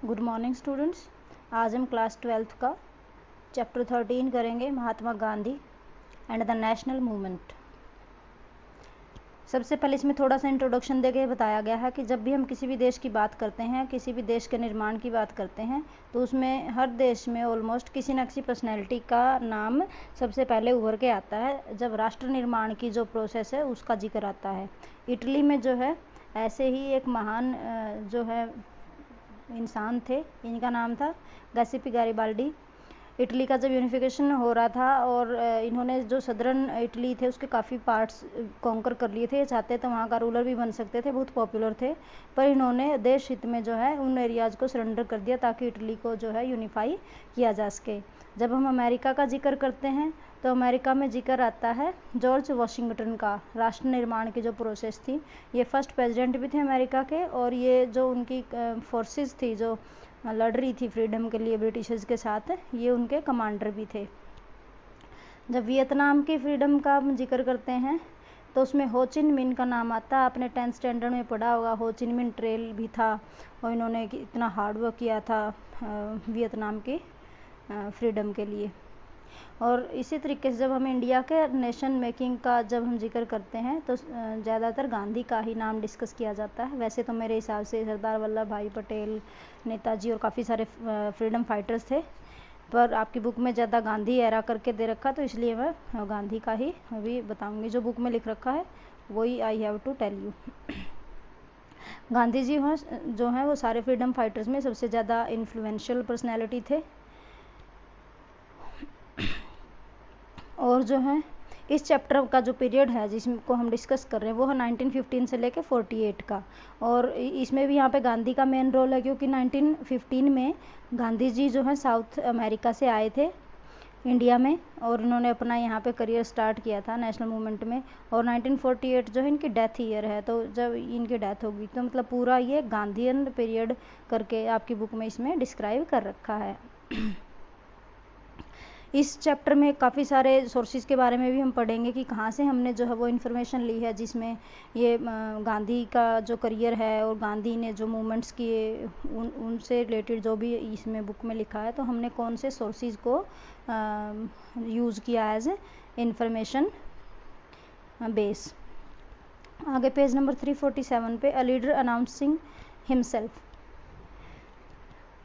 Good morning students. आज हम class 12th का चैप्टर 13 करेंगे, Mahatma Gandhi and the national movement. सबसे पहले इसमें थोड़ा सा इंट्रोडक्शन देके बताया गया है कि जब भी हम किसी भी देश की बात करते हैं, किसी भी देश के निर्माण की बात करते हैं, तो उसमें हर देश में ऑलमोस्ट किसी न किसी पर्सनैलिटी का नाम सबसे पहले उभर के आता है जब राष्ट्र निर्माण की जो प्रोसेस है उसका जिक्र आता है। इटली में जो है ऐसे ही एक महान जो है इंसान थे, इनका नाम था गैसिपी गैरिबाल्डी। इटली का जब यूनिफिकेशन हो रहा था और इन्होंने जो सदर्न इटली थे उसके काफ़ी पार्ट्स कॉन्कर कर लिए थे, चाहते तो वहाँ का रूलर भी बन सकते थे, बहुत पॉपुलर थे, पर इन्होंने देश हित में जो है उन एरियाज़ को सरेंडर कर दिया ताकि इटली को जो है यूनिफाई किया जा सके। जब हम अमेरिका का जिक्र करते हैं तो अमेरिका में जिक्र आता है जॉर्ज वाशिंगटन का। राष्ट्र निर्माण की जो प्रोसेस थी, ये फर्स्ट प्रेसिडेंट भी थे अमेरिका के, और ये जो उनकी फोर्सेस थी जो लड़ रही थी फ्रीडम के लिए ब्रिटिशर्स के साथ, ये उनके कमांडर भी थे। जब वियतनाम की फ्रीडम का जिक्र करते हैं तो उसमें हो चिन मिन का नाम आता है। आपने 10th स्टैंडर्ड में पढ़ा होगा, हो चिन मिन ट्रेल भी था और इन्होंने इतना हार्ड वर्क किया था वियतनाम की फ्रीडम के लिए। और इसी तरीके से जब हम इंडिया के नेशन मेकिंग का जब हम जिक्र करते हैं तो ज़्यादातर गांधी का ही नाम डिस्कस किया जाता है। वैसे तो मेरे हिसाब से सरदार वल्लभ भाई पटेल, नेताजी और काफ़ी सारे फ्रीडम फाइटर्स थे, पर आपकी बुक में ज़्यादा गांधी एरा करके दे रखा, तो इसलिए मैं गांधी का ही अभी बताऊंगी। जो बुक में लिख रखा है वही I have to tell you. Gandhi ji जो हैं वो सारे फ्रीडम फाइटर्स में सबसे ज़्यादा इन्फ्लुएंशियल पर्सनैलिटी थे। और जो है इस चैप्टर का जो पीरियड है जिसको हम डिस्कस कर रहे हैं वो है 1915 से लेके 48 का, और इसमें भी यहाँ पे गांधी का मेन रोल है क्योंकि 1915 में गांधी जी जो है साउथ अमेरिका से आए थे इंडिया में, और उन्होंने अपना यहाँ पे करियर स्टार्ट किया था नेशनल मूवमेंट में। और 1948 जो है इनकी डेथ ईयर है, तो जब इनकी डेथ होगी तो मतलब पूरा ये गांधीयन पीरियड करके आपकी बुक में इसमें डिस्क्राइब कर रखा है। इस चैप्टर में काफ़ी सारे सोर्सेज के बारे में भी हम पढ़ेंगे कि कहाँ से हमने जो है वो इन्फॉर्मेशन ली है, जिसमें ये गांधी का जो करियर है और गांधी ने जो मूवमेंट्स किए उनसे रिलेटेड जो भी इसमें बुक में लिखा है, तो हमने कौन से सोर्सेज को यूज़ किया एज इंफॉर्मेशन बेस। आगे पेज नंबर 347 पे अ लीडर अनाउंसिंग हिमसेल्फ,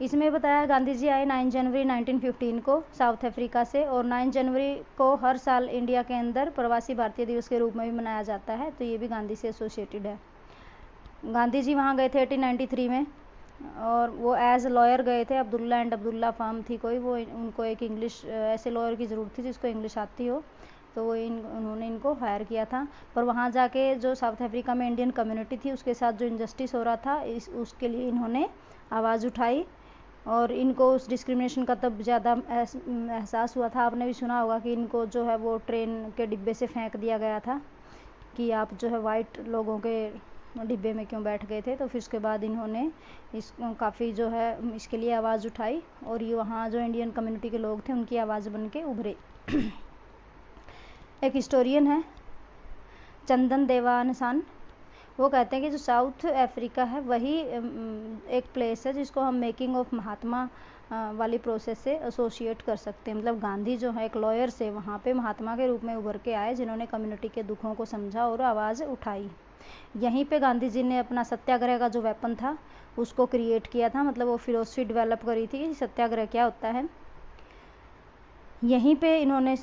इसमें बताया गांधी जी आए 9 जनवरी 1915 को साउथ अफ्रीका से, और 9 जनवरी को हर साल इंडिया के अंदर प्रवासी भारतीय दिवस के रूप में भी मनाया जाता है, तो ये भी गांधी से एसोसिएटेड है। गांधी जी वहाँ गए थे 1893 में, और वो एज लॉयर गए थे। अब्दुल्ला एंड अब्दुल्ला फार्म थी कोई, वो उनको एक इंग्लिश ऐसे लॉयर की ज़रूरत थी जिसको इंग्लिश आती हो, तो वो उन्होंने इनको हायर किया था। पर वहाँ जाके जो साउथ अफ्रीका में इंडियन कम्युनिटी थी उसके साथ जो इनजस्टिस हो रहा था उसके लिए इन्होंने आवाज़ उठाई, और इनको उस डिस्क्रिमिनेशन का तब ज़्यादा एहसास हुआ था। आपने भी सुना होगा कि इनको जो है वो ट्रेन के डिब्बे से फेंक दिया गया था कि आप जो है वाइट लोगों के डिब्बे में क्यों बैठ गए थे। तो फिर उसके बाद इन्होंने काफ़ी जो है इसके लिए आवाज़ उठाई, और ये वहाँ जो इंडियन कम्युनिटी के लोग थे उनकी आवाज़ बन के उभरे। एक हिस्टोरियन है चंदन देवानसान, वो कहते हैं कि जो साउथ अफ्रीका है वही एक प्लेस है जिसको हम मेकिंग ऑफ महात्मा वाली प्रोसेस से एसोसिएट कर सकते हैं। मतलब गांधी जो है एक लॉयर से वहाँ पे महात्मा के रूप में उभर के आए, जिन्होंने कम्युनिटी के दुखों को समझा और आवाज़ उठाई। यहीं पे गांधी जी ने अपना सत्याग्रह का जो वेपन था उसको क्रिएट किया था, मतलब वो फिलोसफी डेवलप करी थी कि सत्याग्रह क्या होता है। यहीं पे इन्होंने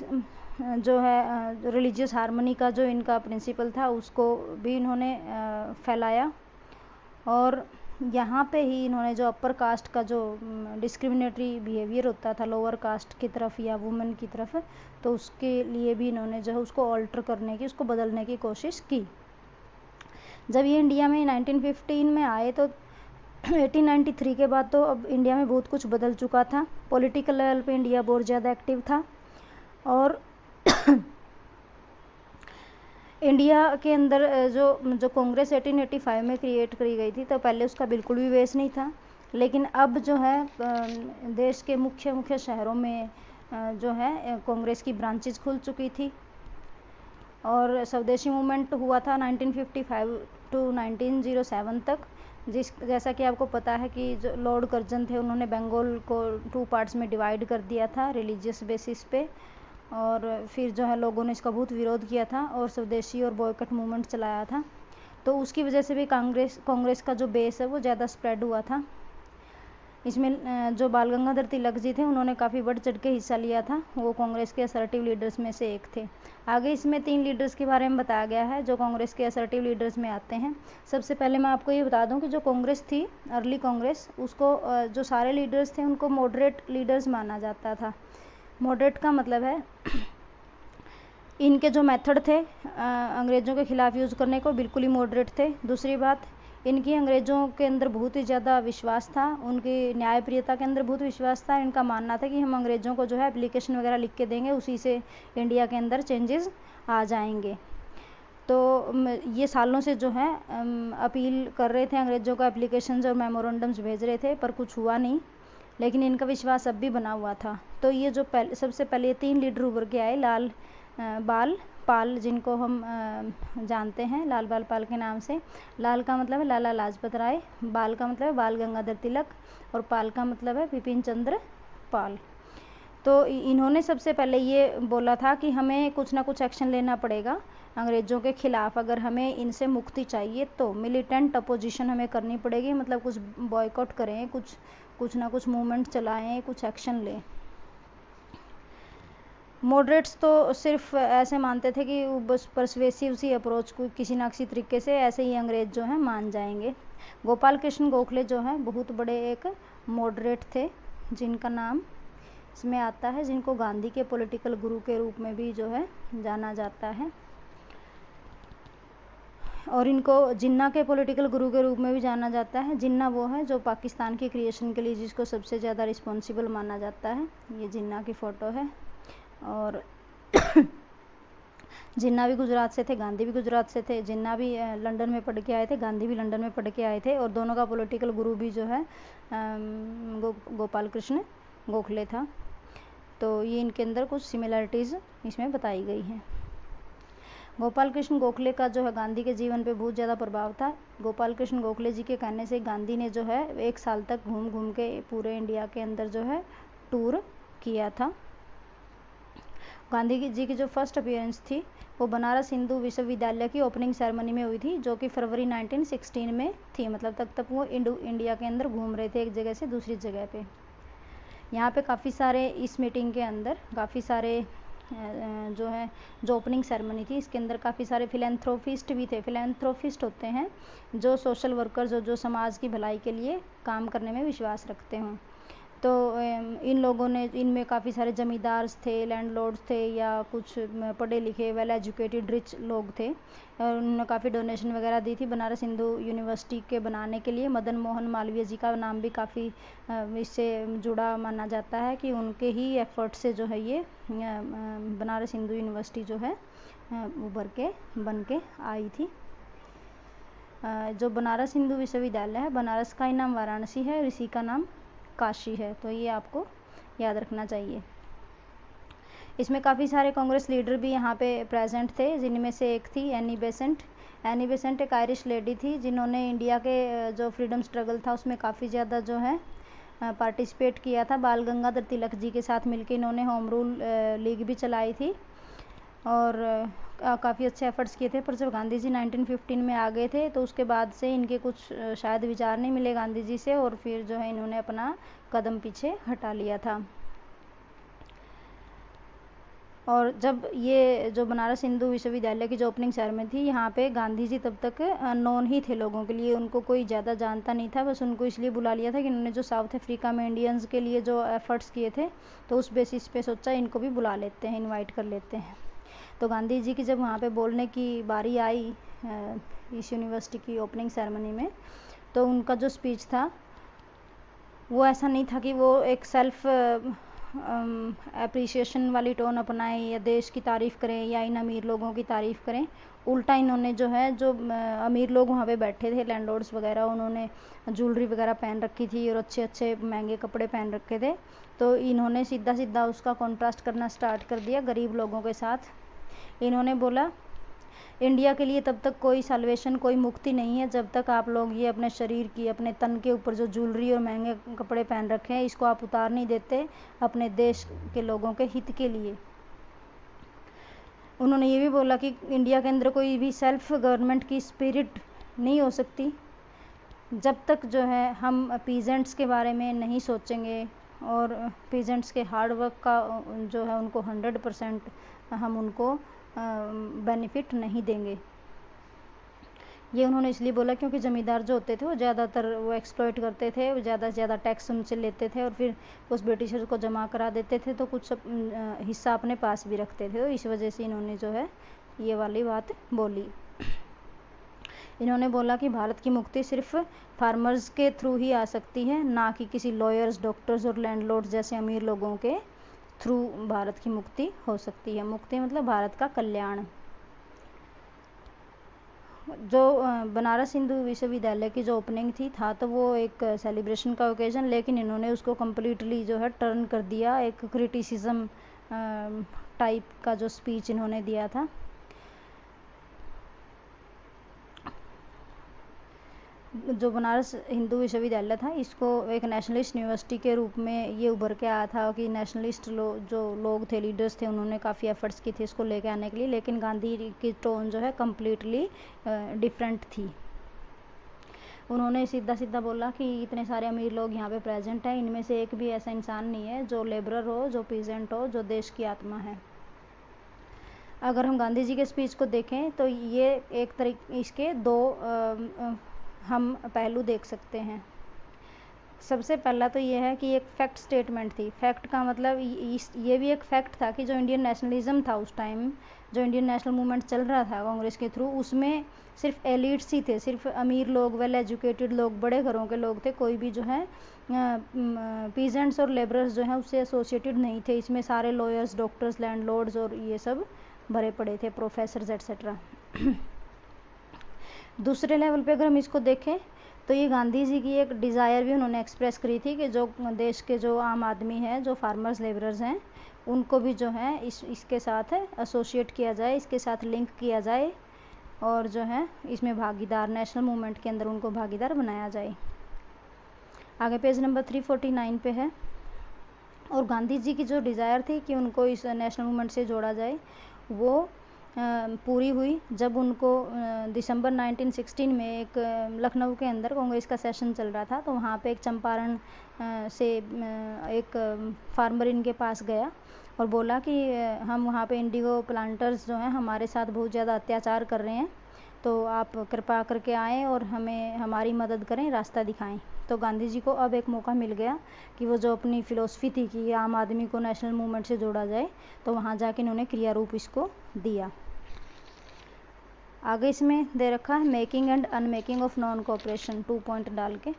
जो है रिलीजियस हार्मनी का जो इनका प्रिंसिपल था उसको भी इन्होंने फैलाया, और यहाँ पे ही इन्होंने जो अपर कास्ट का जो डिस्क्रिमिनेटरी बिहेवियर होता था लोअर कास्ट की तरफ या वुमेन की तरफ, तो उसके लिए भी इन्होंने जो है उसको ऑल्टर करने की, उसको बदलने की कोशिश की। जब ये इंडिया में 1915 में आए तो 1893 के बाद तो अब इंडिया में बहुत कुछ बदल चुका था। पॉलिटिकल लेवल पे इंडिया बहुत ज़्यादा एक्टिव था, और इंडिया के अंदर जो कांग्रेस 1885 में क्रिएट करी गई थी, तो पहले उसका बिल्कुल भी बेस नहीं था, लेकिन अब जो है देश के मुख्य शहरों में जो है कांग्रेस की ब्रांचेस खुल चुकी थी, और स्वदेशी मूवमेंट हुआ था 1955 टू 1907 तक। जैसा कि आपको पता है कि जो लॉर्ड कर्जन थे, उन्होंने बंगाल को 2 पार्ट्स में डिवाइड कर दिया था रिलीजियस बेसिस पे, और फिर जो है लोगों ने इसका बहुत विरोध किया था और स्वदेशी और बॉयकट मूवमेंट चलाया था। तो उसकी वजह से भी कांग्रेस का जो बेस है वो ज़्यादा स्प्रेड हुआ था। इसमें जो बाल गंगाधर तिलक जी थे, उन्होंने काफ़ी बढ़ चढ़ के हिस्सा लिया था, वो कांग्रेस के असर्टिव लीडर्स में से एक थे। आगे इसमें 3 लीडर्स के बारे में बताया गया है जो कांग्रेस के असर्टिव लीडर्स में आते हैं। सबसे पहले मैं आपको ये बता दूं कि जो कांग्रेस थी, अर्ली कांग्रेस, उसको जो सारे लीडर्स थे उनको मॉडरेट लीडर्स माना जाता था। मॉडरेट का मतलब है इनके जो मेथड थे अंग्रेज़ों के खिलाफ यूज़ करने को, बिल्कुल ही मॉडरेट थे। दूसरी बात, इनकी अंग्रेज़ों के अंदर बहुत ही ज़्यादा विश्वास था, उनकी न्यायप्रियता के अंदर बहुत विश्वास था। इनका मानना था कि हम अंग्रेज़ों को जो है एप्लीकेशन वगैरह लिख के देंगे, उसी से इंडिया के अंदर चेंजेस आ जाएंगे। तो ये सालों से जो है अपील कर रहे थे अंग्रेज़ों को, एप्लीकेशंस और मेमोरेंडम्स भेज रहे थे, पर कुछ हुआ नहीं, लेकिन इनका विश्वास अब भी बना हुआ था। तो ये जो सबसे पहले 3 लीडर उभर के आए, बाल पाल, जिनको हम जानते हैं लाल बाल पाल के नाम से। लाल का मतलब है लाला लाजपत राय, बाल का मतलब है बाल गंगाधर तिलक, और पाल का मतलब है बिपिन चंद्र पाल। तो इन्होंने सबसे पहले ये बोला था कि हमें कुछ ना कुछ एक्शन लेना पड़ेगा अंग्रेज़ों के खिलाफ। अगर हमें इनसे मुक्ति चाहिए तो मिलिटेंट अपोजिशन हमें करनी पड़ेगी, मतलब कुछ बॉयकॉट करें, कुछ ना कुछ मूवमेंट चलाएं, कुछ एक्शन लें। मॉडरेट्स तो सिर्फ ऐसे मानते थे कि बस परसुएसिव सी अप्रोच को किसी ना किसी तरीके से ऐसे ही अंग्रेज जो है मान जाएंगे। गोपाल कृष्ण गोखले जो है बहुत बड़े एक मॉडरेट थे, जिनका नाम इसमें आता है, जिनको गांधी के पॉलिटिकल गुरु के रूप में भी जो है जाना जाता है, और इनको जिन्ना के पॉलिटिकल गुरु के रूप में भी जाना जाता है। जिन्ना वो है जो पाकिस्तान की क्रिएशन के लिए जिसको सबसे ज़्यादा रिस्पॉन्सिबल माना जाता है। ये जिन्ना की फ़ोटो है। और जिन्ना भी गुजरात से थे, गांधी भी गुजरात से थे। जिन्ना भी लंदन में पढ़ के आए थे, गांधी भी लंदन में पढ़ के आए थे, और दोनों का पॉलिटिकल गुरु भी जो है गोपाल कृष्ण गोखले था। तो ये इनके अंदर कुछ सिमिलरिटीज़ इसमें बताई गई हैं। गोपाल कृष्ण गोखले का जो है गांधी के जीवन पे बहुत ज़्यादा प्रभाव था। गोपाल कृष्ण गोखले जी के कहने से गांधी ने जो है 1 साल तक घूम घूम के पूरे इंडिया के अंदर जो है टूर किया था। गांधी जी की जो फर्स्ट अपीयरेंस थी वो बनारस हिंदू विश्वविद्यालय की ओपनिंग सेरेमनी में हुई थी, जो कि फरवरी 1916 में थी। मतलब तक वो इंडिया के अंदर घूम रहे थे एक जगह से दूसरी जगह पे। यहाँ पे काफ़ी सारे इस मीटिंग के अंदर काफ़ी सारे जो ओपनिंग सेरेमनी थी, इसके अंदर काफ़ी सारे फिलेंथ्रोपिस्ट भी थे। फिलेंथ्रोपिस्ट होते हैं जो सोशल वर्कर्स जो समाज की भलाई के लिए काम करने में विश्वास रखते हों। तो इन लोगों ने, इनमें काफ़ी सारे जमींदार्स थे, लैंडलॉर्ड्स थे, या कुछ पढ़े लिखे वेल एजुकेटेड रिच लोग थे, और उन्होंने काफ़ी डोनेशन वगैरह दी थी बनारस हिंदू यूनिवर्सिटी के बनाने के लिए। मदन मोहन मालवीय जी का नाम भी काफ़ी इससे जुड़ा माना जाता है कि उनके ही एफर्ट से जो है ये बनारस हिंदू यूनिवर्सिटी जो है उभर के बन के आई थी। जो बनारस हिंदू विश्वविद्यालय है, बनारस का ही नाम वाराणसी है और इसी का नाम काशी है, तो ये आपको याद रखना चाहिए। इसमें काफ़ी सारे कांग्रेस लीडर भी यहाँ पे प्रेजेंट थे, जिनमें से एक थी एनी बेसेंट। एनी बेसेंट एक आयरिश लेडी थी, जिन्होंने इंडिया के जो फ्रीडम स्ट्रगल था उसमें काफ़ी ज़्यादा जो है पार्टिसिपेट किया था। बाल गंगाधर तिलक जी के साथ मिलकर इन्होंने होम रूल लीग भी चलाई थी, और काफ़ी अच्छे एफर्ट्स किए थे। पर जब गांधी जी 1915 में आ गए थे तो उसके बाद से इनके कुछ शायद विचार नहीं मिले गांधी जी से, और फिर जो है इन्होंने अपना कदम पीछे हटा लिया था। और जब ये जो बनारस हिंदू विश्वविद्यालय की जो ओपनिंग सेरेमनी थी, यहाँ पे गांधी जी तब तक अननोन ही थे लोगों के लिए, उनको कोई ज़्यादा जानता नहीं था। बस उनको इसलिए बुला लिया था कि इन्होंने जो साउथ अफ्रीका में इंडियंस के लिए जो एफर्ट्स किए थे, तो उस बेसिस पे सोचा इनको भी बुला लेते हैं, इनवाइट कर लेते हैं। तो गांधी जी की जब वहाँ पे बोलने की बारी आई इस यूनिवर्सिटी की ओपनिंग सेरेमनी में, तो उनका जो स्पीच था वो ऐसा नहीं था कि वो एक सेल्फ एप्रिसिएशन वाली टोन अपनाएं या देश की तारीफ़ करें या इन अमीर लोगों की तारीफ़ करें। उल्टा इन्होंने जो है, जो अमीर लोग वहाँ पे बैठे थे, लैंडलॉर्ड्स वगैरह, उन्होंने ज्वेलरी वगैरह पहन रखी थी और अच्छे अच्छे महंगे कपड़े पहन रखे थे। तो इन्होंने सीधा सीधा उसका कॉन्ट्रास्ट करना स्टार्ट कर दिया गरीब लोगों के साथ। इन्होंने बोला इंडिया के लिए तब तक कोई सल्वेशन, कोई मुक्ति नहीं है जब तक आप लोग ये अपने शरीर की, अपने तन के ऊपर जो ज्वेलरी और महंगे कपड़े पहन रखे हैं इसको आप उतार नहीं देते अपने देश के लोगों के हित के लिए। उन्होंने ये भी बोला कि इंडिया के अंदर कोई भी सेल्फ गवर्नमेंट की स्पिरिट नहीं हो सकती जब तक जो है हम पीजेंट्स के बारे में नहीं सोचेंगे और पीजेंट्स के हार्ड वर्क का जो है उनको 100% हम उनको बेनिफिट नहीं देंगे। ये उन्होंने इसलिए बोला क्योंकि ज़मींदार जो होते थे वो ज़्यादातर वो एक्सप्लॉइट करते थे, वो ज़्यादा से ज़्यादा टैक्स उनसे लेते थे और फिर उस ब्रिटिशर्स को जमा करा देते थे, तो कुछ हिस्सा अपने पास भी रखते थे। तो इस वजह से इन्होंने जो है ये वाली बात बोली। इन्होंने बोला कि भारत की मुक्ति सिर्फ फार्मर्स के थ्रू ही आ सकती है, ना कि किसी लॉयर्स, डॉक्टर्स और लैंडलॉर्ड्स जैसे अमीर लोगों के थ्रू भारत की मुक्ति हो सकती है। मुक्ति मतलब भारत का कल्याण। जो बनारस हिंदू विश्वविद्यालय की जो ओपनिंग था तो वो एक सेलिब्रेशन का ओकेजन, लेकिन इन्होंने उसको कम्प्लीटली जो है टर्न कर दिया, एक क्रिटिसिज्म टाइप का जो स्पीच इन्होंने दिया था। जो बनारस हिंदू विश्वविद्यालय था इसको एक नेशनलिस्ट यूनिवर्सिटी के रूप में ये उभर के आया था कि नेशनलिस्ट जो लोग थे, लीडर्स थे, उन्होंने काफ़ी एफर्ट्स की थी इसको लेके आने के लिए, लेकिन गांधी की टोन जो है कम्प्लीटली डिफरेंट थी। उन्होंने सीधा सीधा बोला कि इतने सारे अमीर लोग यहाँ पे प्रेजेंट हैं, इनमें से एक भी ऐसा इंसान नहीं है जो लेबरर हो, जो पीजेंट हो, जो देश की आत्मा है। अगर हम गांधी जी के स्पीच को देखें तो ये एक तरीके इसके दो हम पहलू देख सकते हैं। सबसे पहला तो ये है कि एक फैक्ट स्टेटमेंट थी। फैक्ट का मतलब ये भी एक फैक्ट था कि जो इंडियन नेशनलिज्म था उस टाइम, जो इंडियन नेशनल मूवमेंट चल रहा था कांग्रेस के थ्रू, उसमें सिर्फ एलिट्स ही थे, सिर्फ अमीर लोग, वेल एजुकेटेड लोग, बड़े घरों के लोग थे। कोई भी जो है पीजेंट्स और लेबरर्स जो हैं उससे एसोसिएटेड नहीं थे। इसमें सारे लॉयर्स, डॉक्टर्स, लैंडलॉर्ड्स और ये सब भरे पड़े थे, प्रोफेसर्स एट्सेट्रा। दूसरे लेवल पे अगर हम इसको देखें तो ये गांधी जी की एक डिज़ायर भी उन्होंने एक्सप्रेस करी थी कि जो देश के जो आम आदमी हैं, जो फार्मर्स, लेबरर्स हैं, उनको भी जो है इसके साथ एसोसिएट किया जाए, इसके साथ लिंक किया जाए और जो है इसमें भागीदार, नेशनल मूवमेंट के अंदर उनको भागीदार बनाया जाए। आगे पेज नंबर 349 पे है। और गांधी जी की जो डिज़ायर थी कि उनको इस नेशनल मूवमेंट से जोड़ा जाए वो पूरी हुई जब उनको दिसंबर 1916 में एक लखनऊ के अंदर कांग्रेस का सेशन चल रहा था, तो वहाँ पे एक चंपारण से एक फार्मर इनके पास गया और बोला कि हम वहाँ पे इंडिगो प्लांटर्स जो हैं हमारे साथ बहुत ज़्यादा अत्याचार कर रहे हैं, तो आप कृपा करके आएँ और हमें हमारी मदद करें, रास्ता दिखाएं। तो गांधी जी को अब एक मौका मिल गया कि वो जो अपनी फ़िलोसफी थी कि आम आदमी को नेशनल मूवमेंट से जोड़ा जाए, तो वहाँ जाके इन्होंने क्रिया रूप इसको दिया। आगे इसमें दे रखा है making and unmaking of non cooperation, 2 point डाल के।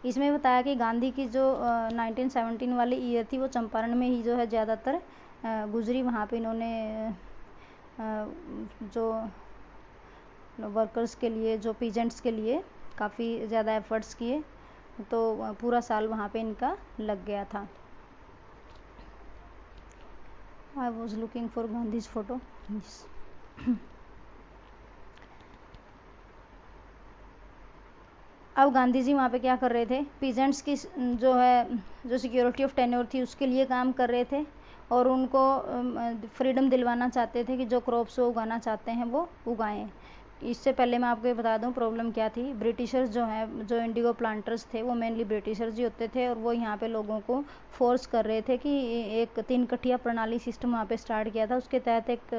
इसमें बताया कि गांधी की जो 1917 वाली ईयर थी वो चंपारण में ही जो है ज़्यादातर गुजरी। वहाँ पे इन्होंने जो वर्कर्स के लिए, जो पीजेंट्स के लिए काफ़ी ज़्यादा एफर्ट्स किए, तो पूरा साल वहाँ पे इनका लग गया था। I was looking for Gandhi's photo. अब गांधी जी वहाँ पे क्या कर रहे थे, पीजेंट्स की जो है जो सिक्योरिटी ऑफ टेन्योर थी उसके लिए काम कर रहे थे और उनको फ्रीडम दिलवाना चाहते थे कि जो क्रॉप्स वो उगाना चाहते हैं वो उगाएं। इससे पहले मैं आपको ये बता दूं प्रॉब्लम क्या थी। ब्रिटिशर्स जो हैं, जो इंडिगो प्लांटर्स थे, वो मेनली ब्रिटिशर्स ही होते थे और वो यहाँ पे लोगों को फोर्स कर रहे थे कि एक 3 कठिया प्रणाली सिस्टम वहाँ पे स्टार्ट किया था। उसके तहत एक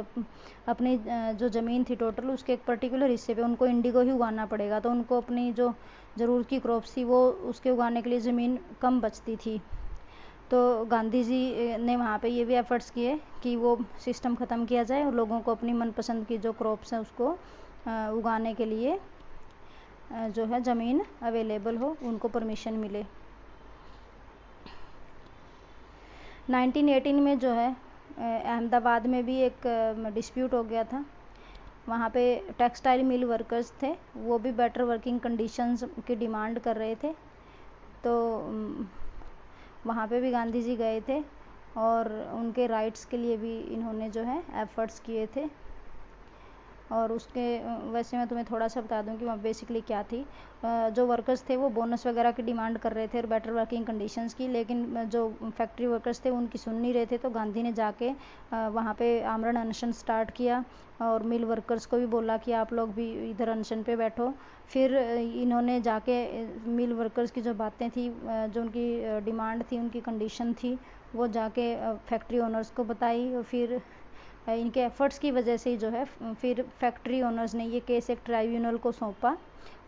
अपनी जो ज़मीन थी टोटल, उसके एक पर्टिकुलर हिस्से पे उनको इंडिगो ही उगाना पड़ेगा, तो उनको अपनी जो ज़रूरत की क्रॉप्स थी वो उसके उगाने के लिए ज़मीन कम बचती थी। तो गांधी जी ने वहाँ पे ये भी एफर्ट्स किए कि वो सिस्टम ख़त्म किया जाए और लोगों को अपनी मनपसंद की जो क्रॉप्स हैं उसको उगाने के लिए जो है ज़मीन अवेलेबल हो, उनको परमिशन मिले। 1918 में जो है अहमदाबाद में भी एक डिस्प्यूट हो गया था। वहाँ पे टेक्सटाइल मिल वर्कर्स थे, वो भी बेटर वर्किंग कंडीशंस की डिमांड कर रहे थे, तो वहाँ पे भी गांधी जी गए थे और उनके राइट्स के लिए भी इन्होंने जो है एफर्ट्स किए थे। और उसके वैसे मैं तुम्हें थोड़ा सा बता दूं कि वहाँ बेसिकली क्या थी। जो वर्कर्स थे वो बोनस वगैरह की डिमांड कर रहे थे और बेटर वर्किंग कंडीशंस की, लेकिन जो फैक्ट्री वर्कर्स थे उनकी सुन नहीं रहे थे। तो गांधी ने जाके वहाँ पे आमरण अनशन स्टार्ट किया और मिल वर्कर्स को भी बोला कि आप लोग भी इधर अनशन पे बैठो। फिर इन्होंने जाके मिल वर्कर्स की जो बातें थी, जो उनकी डिमांड थी, उनकी कंडीशन थी, वो जाके फैक्ट्री ओनर्स को बताई। और फिर इनके एफर्ट्स की वजह से ही जो है फिर फैक्ट्री ओनर्स ने ये केस एक ट्राइब्यूनल को सौंपा।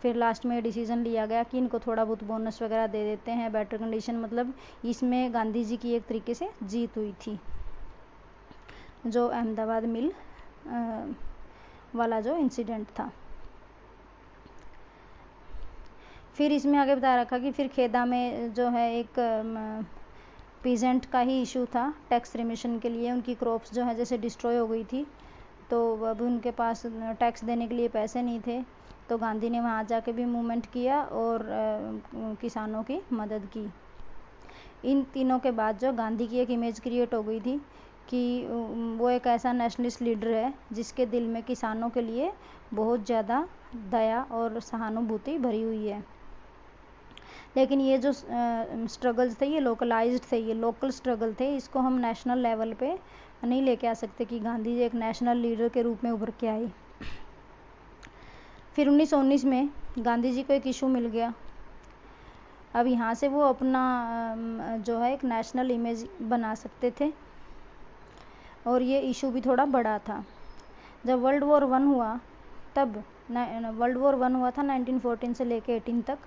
फिर लास्ट में डिसीजन लिया गया कि इनको थोड़ा बहुत बोनस वगैरह दे देते हैं, बेटर कंडीशन। मतलब इसमें गांधी जी की एक तरीके से जीत हुई थी। जो अहमदाबाद मिल वाला जो इंसिडेंट था। फिर इसमें आगे बता रखा कि फिर खेदा में जो है एक पीजेंट का ही इशू था टैक्स रिमिशन के लिए। उनकी क्रॉप्स जो है जैसे डिस्ट्रॉय हो गई थी, तो अब उनके पास टैक्स देने के लिए पैसे नहीं थे। तो गांधी ने वहाँ जाके भी मूवमेंट किया और किसानों की मदद की। इन तीनों के बाद जो गांधी की एक इमेज क्रिएट हो गई थी कि वो एक ऐसा नेशनलिस्ट लीडर है जिसके दिल में किसानों के लिए बहुत ज़्यादा दया और सहानुभूति भरी हुई है। लेकिन ये जो स्ट्रगल्स थे ये लोकलाइज्ड थे, ये लोकल स्ट्रगल थे। इसको हम नेशनल लेवल पे नहीं लेके आ सकते कि गांधी जी एक नेशनल लीडर के रूप में उभर के आए। फिर 1919 में गांधी जी को एक इशू मिल गया। अब यहाँ से वो अपना जो है एक नेशनल इमेज बना सकते थे और ये इशू भी थोड़ा बड़ा था। जब वर्ल्ड वॉर 1 हुआ तब वर्ल्ड वॉर 1 हुआ था 1914 से लेके 18 तक।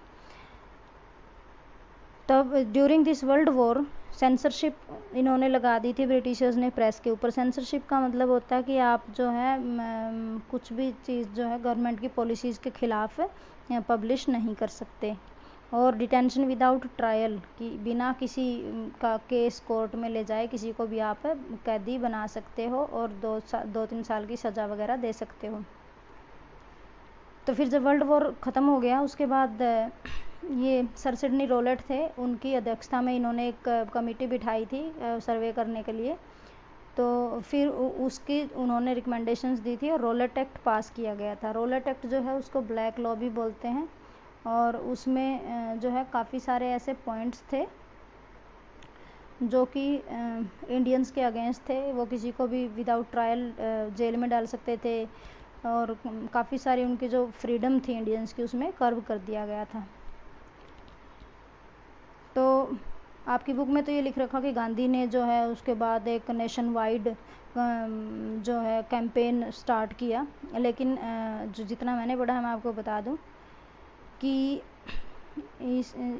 तब during this world war censorship इन्होंने लगा दी थी ब्रिटिशर्स ने प्रेस के ऊपर। सेंसरशिप का मतलब होता है कि आप जो है कुछ भी चीज़ जो है गवर्नमेंट की पॉलिसीज़ के खिलाफ पब्लिश नहीं कर सकते। और डिटेंशन विदाउट ट्रायल, कि बिना किसी का केस कोर्ट में ले जाए किसी को भी आप कैदी बना सकते हो और 2-3 साल की सज़ा वगैरह दे सकते हो। तो फिर जब वर्ल्ड वॉर ख़त्म हो गया उसके बाद ये सर सिडनी रोलेट थे, उनकी अध्यक्षता में इन्होंने एक कमेटी बिठाई थी सर्वे करने के लिए। तो फिर उसकी उन्होंने रिकमेंडेशंस दी थी और रोलेट एक्ट पास किया गया था। रोलेट एक्ट जो है उसको ब्लैक लॉ भी बोलते हैं और उसमें जो है काफ़ी सारे ऐसे पॉइंट्स थे जो कि इंडियंस के अगेंस्ट थे। वो किसी को भी विदाउट ट्रायल जेल में डाल सकते थे और काफ़ी सारी उनकी जो फ्रीडम थी इंडियंस की उसमें कर्व कर दिया गया था। तो आपकी बुक में तो ये लिख रखा कि गांधी ने जो है उसके बाद एक नेशन वाइड जो है कैंपेन स्टार्ट किया। लेकिन जो जितना मैंने पढ़ा है मैं आपको बता दूं कि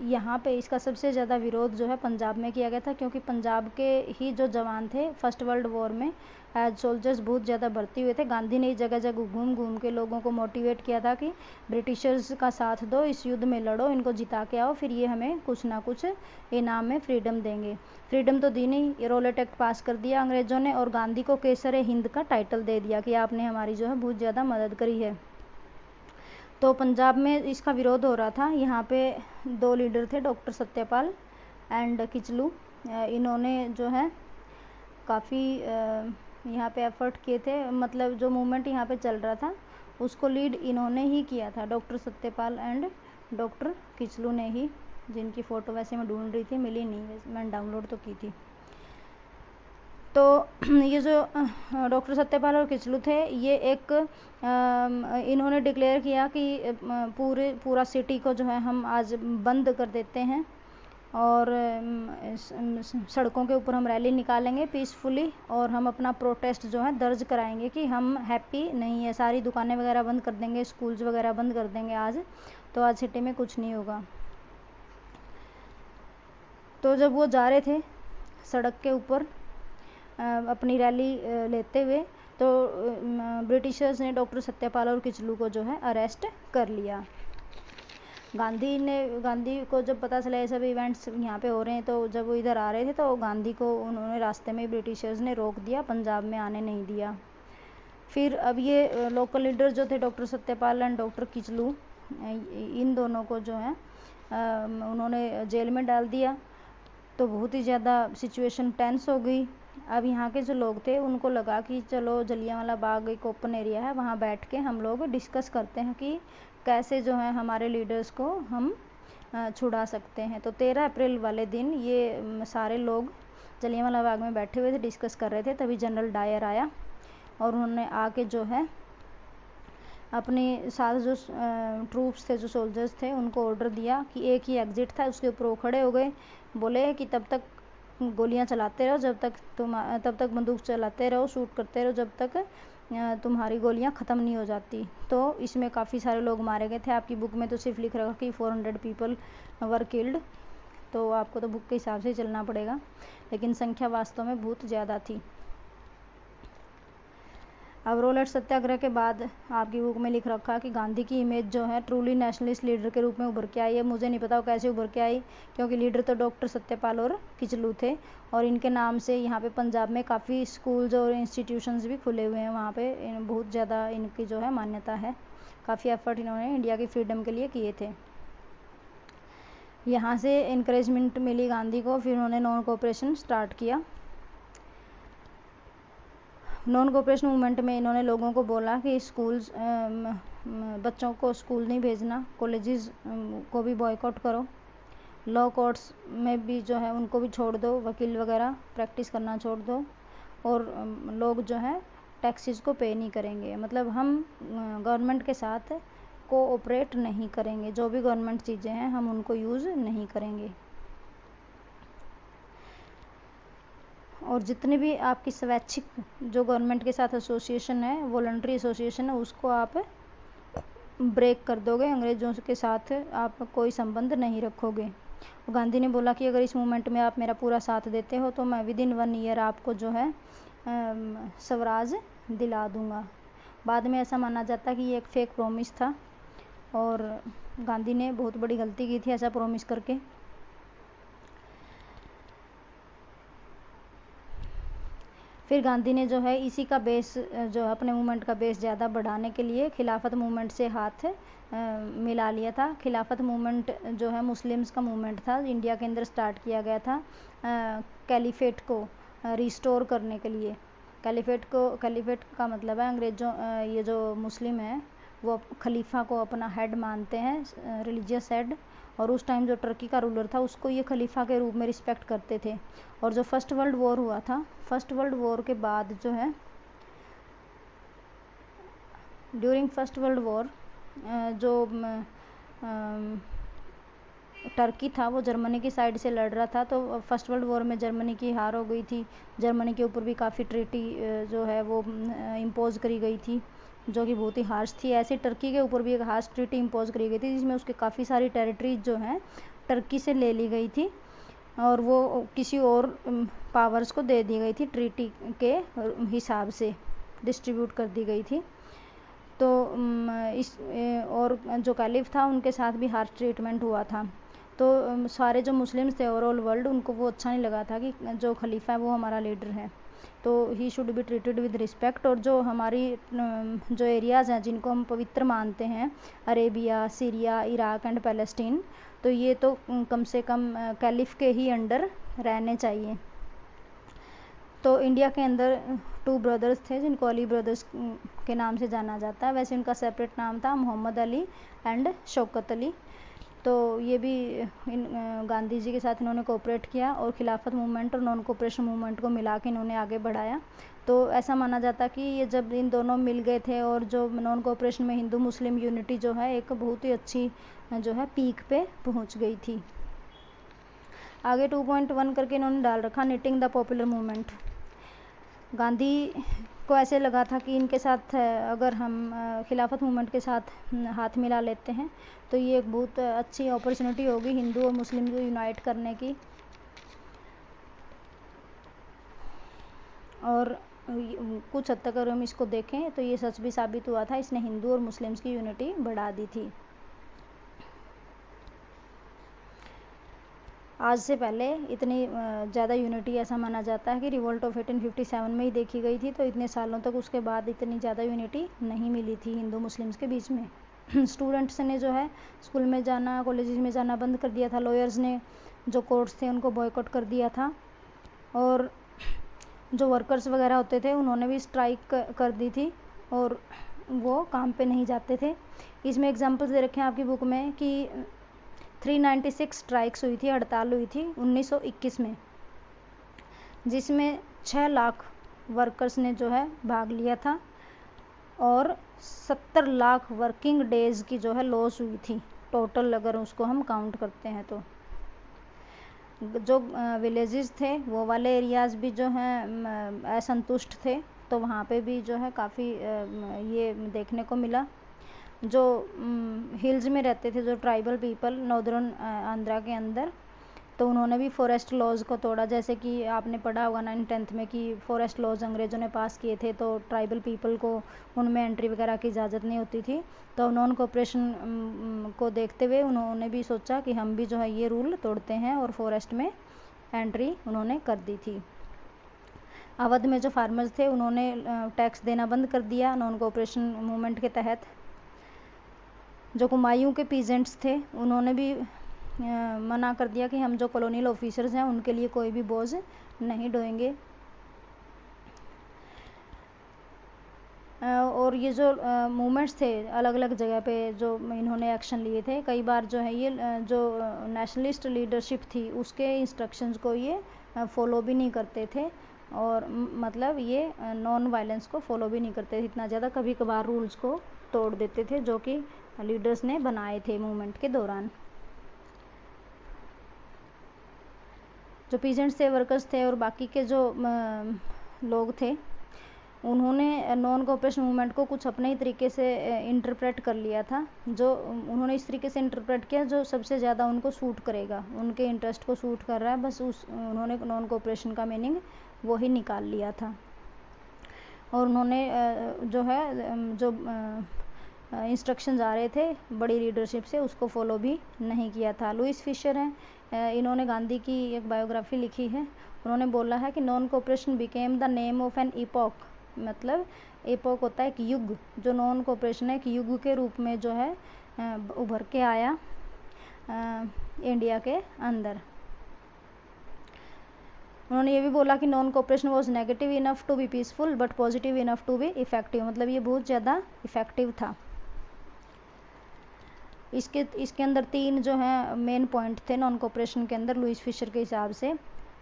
यहाँ पे इसका सबसे ज़्यादा विरोध जो है पंजाब में किया गया था, क्योंकि पंजाब के ही जो जवान थे फर्स्ट वर्ल्ड वॉर में एज सोल्जर्स बहुत ज़्यादा भर्ती हुए थे। गांधी ने जगह जगह घूम घूम के लोगों को मोटिवेट किया था कि ब्रिटिशर्स का साथ दो, इस युद्ध में लड़ो, इनको जिता के आओ, फिर ये हमें कुछ ना कुछ इनाम में फ्रीडम देंगे। फ्रीडम तो दी नहीं, रोलेट एक्ट पास कर दिया अंग्रेज़ों ने और गांधी को केसर हिंद का टाइटल दे दिया कि आपने हमारी जो है बहुत ज़्यादा मदद करी है। तो पंजाब में इसका विरोध हो रहा था। यहाँ पे 2 लीडर थे, डॉक्टर सत्यपाल एंड किचलू। इन्होंने जो है काफ़ी यहाँ पे एफर्ट किए थे। मतलब जो मूवमेंट यहाँ पे चल रहा था उसको लीड इन्होंने ही किया था, doctor Satyapal and doctor Kitchlew ने ही, जिनकी फ़ोटो वैसे मैं ढूंढ रही थी, मिली नहीं, वैसे मैंने डाउनलोड तो की थी। तो ये जो डॉक्टर सत्यपाल और किचलू थे ये एक इन्होंने डिक्लेयर किया कि पूरा सिटी को जो है हम आज बंद कर देते हैं और सड़कों के ऊपर हम रैली निकालेंगे पीसफुली और हम अपना प्रोटेस्ट जो है दर्ज कराएंगे कि हम हैप्पी नहीं है। सारी दुकानें वगैरह बंद कर देंगे, स्कूल्स वगैरह बंद कर देंगे आज, तो आज सिटी में कुछ नहीं होगा। तो जब वो जा रहे थे सड़क के ऊपर अपनी रैली लेते हुए तो ब्रिटिशर्स ने डॉक्टर सत्यपाल और किचलू को जो है अरेस्ट कर लिया। गांधी को जब पता चला ये सब इवेंट्स यहाँ पे हो रहे हैं, तो जब वो इधर आ रहे थे तो गांधी को उन्होंने रास्ते में ब्रिटिशर्स ने रोक दिया, पंजाब में आने नहीं दिया। फिर अब ये लोकल लीडर जो थे doctor Satyapal and doctor Kitchlew, इन दोनों को जो है उन्होंने जेल में डाल दिया तो बहुत ही ज़्यादा सिचुएशन टेंस हो गई। अब यहाँ के जो लोग थे उनको लगा कि चलो जलियांवाला बाग एक ओपन एरिया है, वहाँ बैठ के हम लोग डिस्कस करते हैं कि कैसे जो है हमारे लीडर्स को हम छुड़ा सकते हैं। तो 13 अप्रैल वाले दिन ये सारे लोग जलियांवाला बाग में बैठे हुए थे, डिस्कस कर रहे थे। तभी जनरल डायर आया और उन्होंने आके जो है अपने साथ जो ट्रूप्स थे, जो सोल्जर्स थे, उनको ऑर्डर दिया कि एक ही एग्जिट था, उसके ऊपर वो खड़े हो गए। बोले कि तब तक गोलियां चलाते रहो, तब तक बंदूक चलाते रहो, शूट करते रहो जब तक तुम्हारी गोलियां ख़त्म नहीं हो जाती। तो इसमें काफ़ी सारे लोग मारे गए थे। आपकी बुक में तो सिर्फ लिख रखा कि 400 पीपल वर किल्ड, तो आपको तो बुक के हिसाब से चलना पड़ेगा, लेकिन संख्या वास्तव में बहुत ज़्यादा थी। अब रोलेट सत्याग्रह के बाद आपकी बुक में लिख रखा कि गांधी की इमेज जो है ट्रूली नेशनलिस्ट लीडर के रूप में उभर के आई है। मुझे नहीं पता वो कैसे उभर के आई, क्योंकि लीडर तो डॉक्टर सत्यपाल और किचलू थे, और इनके नाम से यहाँ पे पंजाब में काफ़ी स्कूल्स और इंस्टीट्यूशंस भी खुले हुए हैं। वहाँ पे बहुत ज़्यादा इनकी जो है मान्यता है। काफ़ी एफर्ट इन्होंने इंडिया की फ्रीडम के लिए किए थे। यहाँ से इनक्रेजमेंट मिली गांधी को, फिर उन्होंने नॉन कोऑपरेशन स्टार्ट किया। नॉन कोऑपरेशन मूवमेंट में इन्होंने लोगों को बोला कि स्कूल्स बच्चों को स्कूल नहीं भेजना, कॉलेजेस को भी बॉयकॉट करो, लॉ कोर्ट्स में भी जो है उनको भी छोड़ दो, वकील वगैरह प्रैक्टिस करना छोड़ दो, और लोग जो है टैक्सेस को पे नहीं करेंगे। मतलब हम गवर्नमेंट के साथ कोऑपरेट नहीं करेंगे, जो भी गवर्नमेंट चीज़ें हैं हम उनको यूज़ नहीं करेंगे, और जितने भी आपकी स्वैच्छिक जो गवर्नमेंट के साथ एसोसिएशन है, वॉलंटरी एसोसिएशन है, उसको आप ब्रेक कर दोगे, अंग्रेज़ों के साथ आप कोई संबंध नहीं रखोगे। गांधी ने बोला कि अगर इस मूवमेंट में आप मेरा पूरा साथ देते हो तो मैं विदिन 1 ईयर आपको जो है स्वराज दिला दूंगा। बाद में ऐसा माना जाता है कि ये एक फेक प्रॉमिस था और गांधी ने बहुत बड़ी गलती की थी ऐसा प्रॉमिस करके। फिर गांधी ने जो है इसी का बेस जो है अपने मूवमेंट का बेस ज़्यादा बढ़ाने के लिए खिलाफत मूवमेंट से हाथ मिला लिया था। खिलाफत मूवमेंट जो है मुस्लिम्स का मूवमेंट था, इंडिया के अंदर स्टार्ट किया गया था कैलिफेट को रिस्टोर करने के लिए। कैलिफेट का मतलब है अंग्रेज़ों ये जो मुस्लिम है वो खलीफा को अपना हेड मानते हैं, रिलीजियस हेड, और उस टाइम जो टर्की का रूलर था उसको ये खलीफा के रूप में रिस्पेक्ट करते थे। और जो फर्स्ट वर्ल्ड वॉर हुआ था, फर्स्ट वर्ल्ड वॉर के बाद जो है ड्यूरिंग फर्स्ट वर्ल्ड वॉर जो टर्की था वो जर्मनी की साइड से लड़ रहा था, तो फर्स्ट वर्ल्ड वॉर में जर्मनी की हार हो गई थी। जर्मनी के ऊपर भी काफ़ी ट्रीटी जो है वो इम्पोज करी गई थी, जो कि बहुत ही हार्श थी। ऐसे टर्की के ऊपर भी एक हार्श ट्रीटी इम्पोज करी गई थी, जिसमें उसके काफ़ी सारी टेरिटरीज जो हैं टर्की से ले ली गई थी और वो किसी और पावर्स को दे दी गई थी, ट्रीटी के हिसाब से डिस्ट्रीब्यूट कर दी गई थी। तो इस और जो कैलिफ था उनके साथ भी हार्श ट्रीटमेंट हुआ था। तो सारे जो मुस्लिम्स थे ओवरऑल वर्ल्ड, उनको वो अच्छा नहीं लगा था कि जो खलीफा है वो हमारा लीडर है, तो he should be treated with respect. और जो हमारी जो एरियाज़ हैं जिनको हम पवित्र मानते हैं, Arabia, Syria, Iraq and Palestine, तो ये तो कम से कम कैलिफ के ही अंडर रहने चाहिए। तो इंडिया के अंदर 2 ब्रदर्स थे जिनको अली ब्रदर्स के नाम से जाना जाता है। वैसे उनका सेपरेट नाम था मोहम्मद अली एंड शौकत अली। तो ये भी गांधी जी के साथ इन्होंने कोऑपरेट किया और खिलाफत मूवमेंट और नॉन कोऑपरेशन मूवमेंट को मिला के इन्होंने आगे बढ़ाया। तो ऐसा माना जाता कि ये जब इन दोनों मिल गए थे और जो नॉन कोऑपरेशन में हिंदू मुस्लिम यूनिटी जो है एक बहुत ही अच्छी जो है पीक पे पहुंच गई थी। आगे 2.1 करके इन्होंने डाल रखा knitting the popular movement. Gandhi को ऐसे लगा था कि इनके साथ अगर हम खिलाफत मूवमेंट के साथ हाथ मिला लेते हैं तो ये एक बहुत अच्छी अपॉर्चुनिटी होगी हिंदू और मुस्लिम को यूनाइट करने की, और कुछ हद तक अगर हम इसको देखें तो ये सच भी साबित हुआ था, इसने हिंदू और मुस्लिम्स की यूनिटी बढ़ा दी थी। आज से पहले इतनी ज़्यादा यूनिटी ऐसा माना जाता है कि रिवोल्ट ऑफ 1857 में ही देखी गई थी, तो इतने सालों तक उसके बाद इतनी ज़्यादा यूनिटी नहीं मिली थी हिंदू मुस्लिम्स के बीच में। स्टूडेंट्स ने जो है स्कूल में जाना, कॉलेजेस में जाना बंद कर दिया था। लॉयर्स ने जो कोर्ट्स थे उनको बॉयकॉट कर दिया था, और जो वर्कर्स वगैरह होते थे उन्होंने भी स्ट्राइक कर दी थी और वो काम पे नहीं जाते थे। इसमें एग्जांपल्स दे रखे हैं आपकी बुक में कि 396 स्ट्राइक्स हुई थी, हड़ताल हुई थी 1921 में, जिसमें 6 लाख वर्कर्स ने जो है भाग लिया था और 70 लाख वर्किंग डेज की जो है लॉस हुई थी टोटल, अगर उसको हम काउंट करते हैं तो। जो विलेजेस थे वो वाले एरियाज़ भी जो हैं असंतुष्ट थे, तो वहाँ पे भी जो है काफ़ी ये देखने को मिला। जो हिल्स में रहते थे जो ट्राइबल पीपल नॉर्दर्न आंध्रा के अंदर, तो उन्होंने भी फॉरेस्ट लॉज को तोड़ा। जैसे कि आपने पढ़ा होगा 9th-10th में कि फॉरेस्ट लॉज अंग्रेज़ों ने पास किए थे, तो ट्राइबल पीपल को उनमें एंट्री वगैरह की इजाज़त नहीं होती थी। तो नॉन कोऑपरेशन को देखते हुए उन्होंने भी सोचा कि हम भी जो है ये रूल तोड़ते हैं, और फॉरेस्ट में एंट्री उन्होंने कर दी थी। अवध में जो फार्मर्स थे उन्होंने टैक्स देना बंद कर दिया नॉन कोऑपरेशन मूवमेंट के तहत। जो कुमायूं के पीजेंट्स थे उन्होंने भी मना कर दिया कि हम जो कॉलोनियल ऑफिसर्स हैं उनके लिए कोई भी बोझ नहीं ढोएंगे। और ये जो मूवमेंट्स थे अलग अलग जगह पे जो इन्होंने एक्शन लिए थे, कई बार जो है ये जो नेशनलिस्ट लीडरशिप थी उसके इंस्ट्रक्शंस को ये फॉलो भी नहीं करते थे, और मतलब ये नॉन वायलेंस को फॉलो भी नहीं करते थे इतना ज़्यादा। कभी कभार रूल्स को तोड़ देते थे जो कि लीडर्स ने बनाए थे मूवमेंट के दौरान। जो पीजेंट्स थे, वर्कर्स थे और बाकी के जो लोग थे, उन्होंने नॉन कोऑपरेशन मूवमेंट को कुछ अपने ही तरीके से इंटरप्रेट कर लिया था। जो उन्होंने इस तरीके से इंटरप्रेट किया जो सबसे ज़्यादा उनको सूट करेगा, उनके इंटरेस्ट को सूट कर रहा है, बस उन्होंने नॉन कोऑपरेशन का मीनिंग वो ही निकाल लिया था। और उन्होंने जो है जो इंस्ट्रक्शंस आ रहे थे बड़ी लीडरशिप से उसको फॉलो भी नहीं किया था। लुइस फिशर हैं, इन्होंने गांधी की एक बायोग्राफी लिखी है। उन्होंने बोला है कि non cooperation became the name of an epoch, मतलब एपोक होता है एक युग, जो नॉन कोऑपरेशन है एक युग के रूप में जो है उभर के आया इंडिया के अंदर। उन्होंने ये भी बोला कि non cooperation was negative enough to be peaceful but positive enough to be effective, मतलब ये बहुत ज़्यादा इफेक्टिव था। इसके अंदर 3 जो है मेन पॉइंट थे नॉन कोऑपरेशन के अंदर लुइस फिशर के हिसाब से।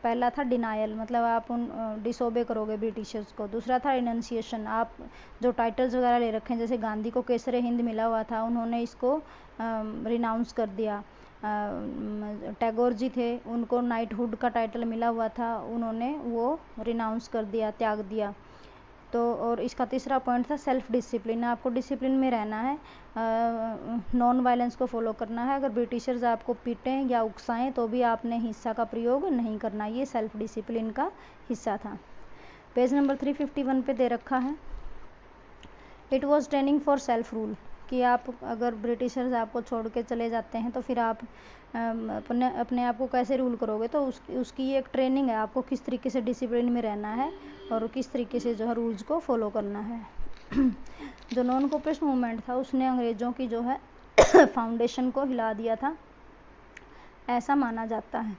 पहला था डिनायल, मतलब आप उन डिसोबे करोगे ब्रिटिशर्स को। दूसरा था रिनंसिएशन, आप जो टाइटल्स वगैरह ले रखे हैं, जैसे गांधी को केसरे हिंद मिला हुआ था, उन्होंने इसको रिनाउंस कर दिया। टैगोर जी थे, उनको नाइटहुड का टाइटल मिला हुआ था, उन्होंने वो रिनाउंस कर दिया, त्याग दिया। तो और इसका तीसरा पॉइंट था सेल्फ डिसिप्लिन, आपको डिसिप्लिन में रहना है, नॉन वायलेंस को फॉलो करना है। अगर ब्रिटिशर्स आपको पीटें या उकसाएं तो भी आपने हिस्सा का प्रयोग नहीं करना, ये सेल्फ डिसिप्लिन का हिस्सा था। पेज नंबर 351 पे दे रखा है, it was training for self rule, कि आप अगर ब्रिटिशर्स आपको छोड़ के चले जाते हैं तो फिर आप अपने आप को कैसे रूल करोगे, तो उसकी ये एक ट्रेनिंग है, आपको किस तरीके से डिसिप्लिन में रहना है और किस तरीके से जो है रूल्स को फॉलो करना है। जो नॉन कोऑपरेशन मूवमेंट था उसने अंग्रेज़ों की जो है फाउंडेशन को हिला दिया था, ऐसा माना जाता है।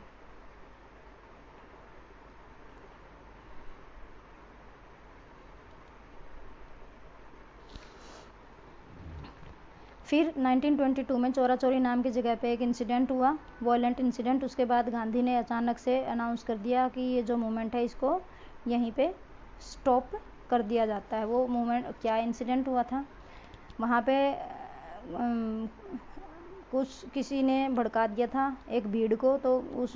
फिर 1922 में चोरा चोरी नाम की जगह पे एक इंसिडेंट हुआ, वॉयलेंट इंसिडेंट। उसके बाद गांधी ने अचानक से अनाउंस कर दिया कि ये जो मूवमेंट है इसको यहीं पे स्टॉप कर दिया जाता है। वो मूवमेंट क्या इंसिडेंट हुआ था, वहाँ पे कुछ किसी ने भड़का दिया था एक भीड़ को, तो उस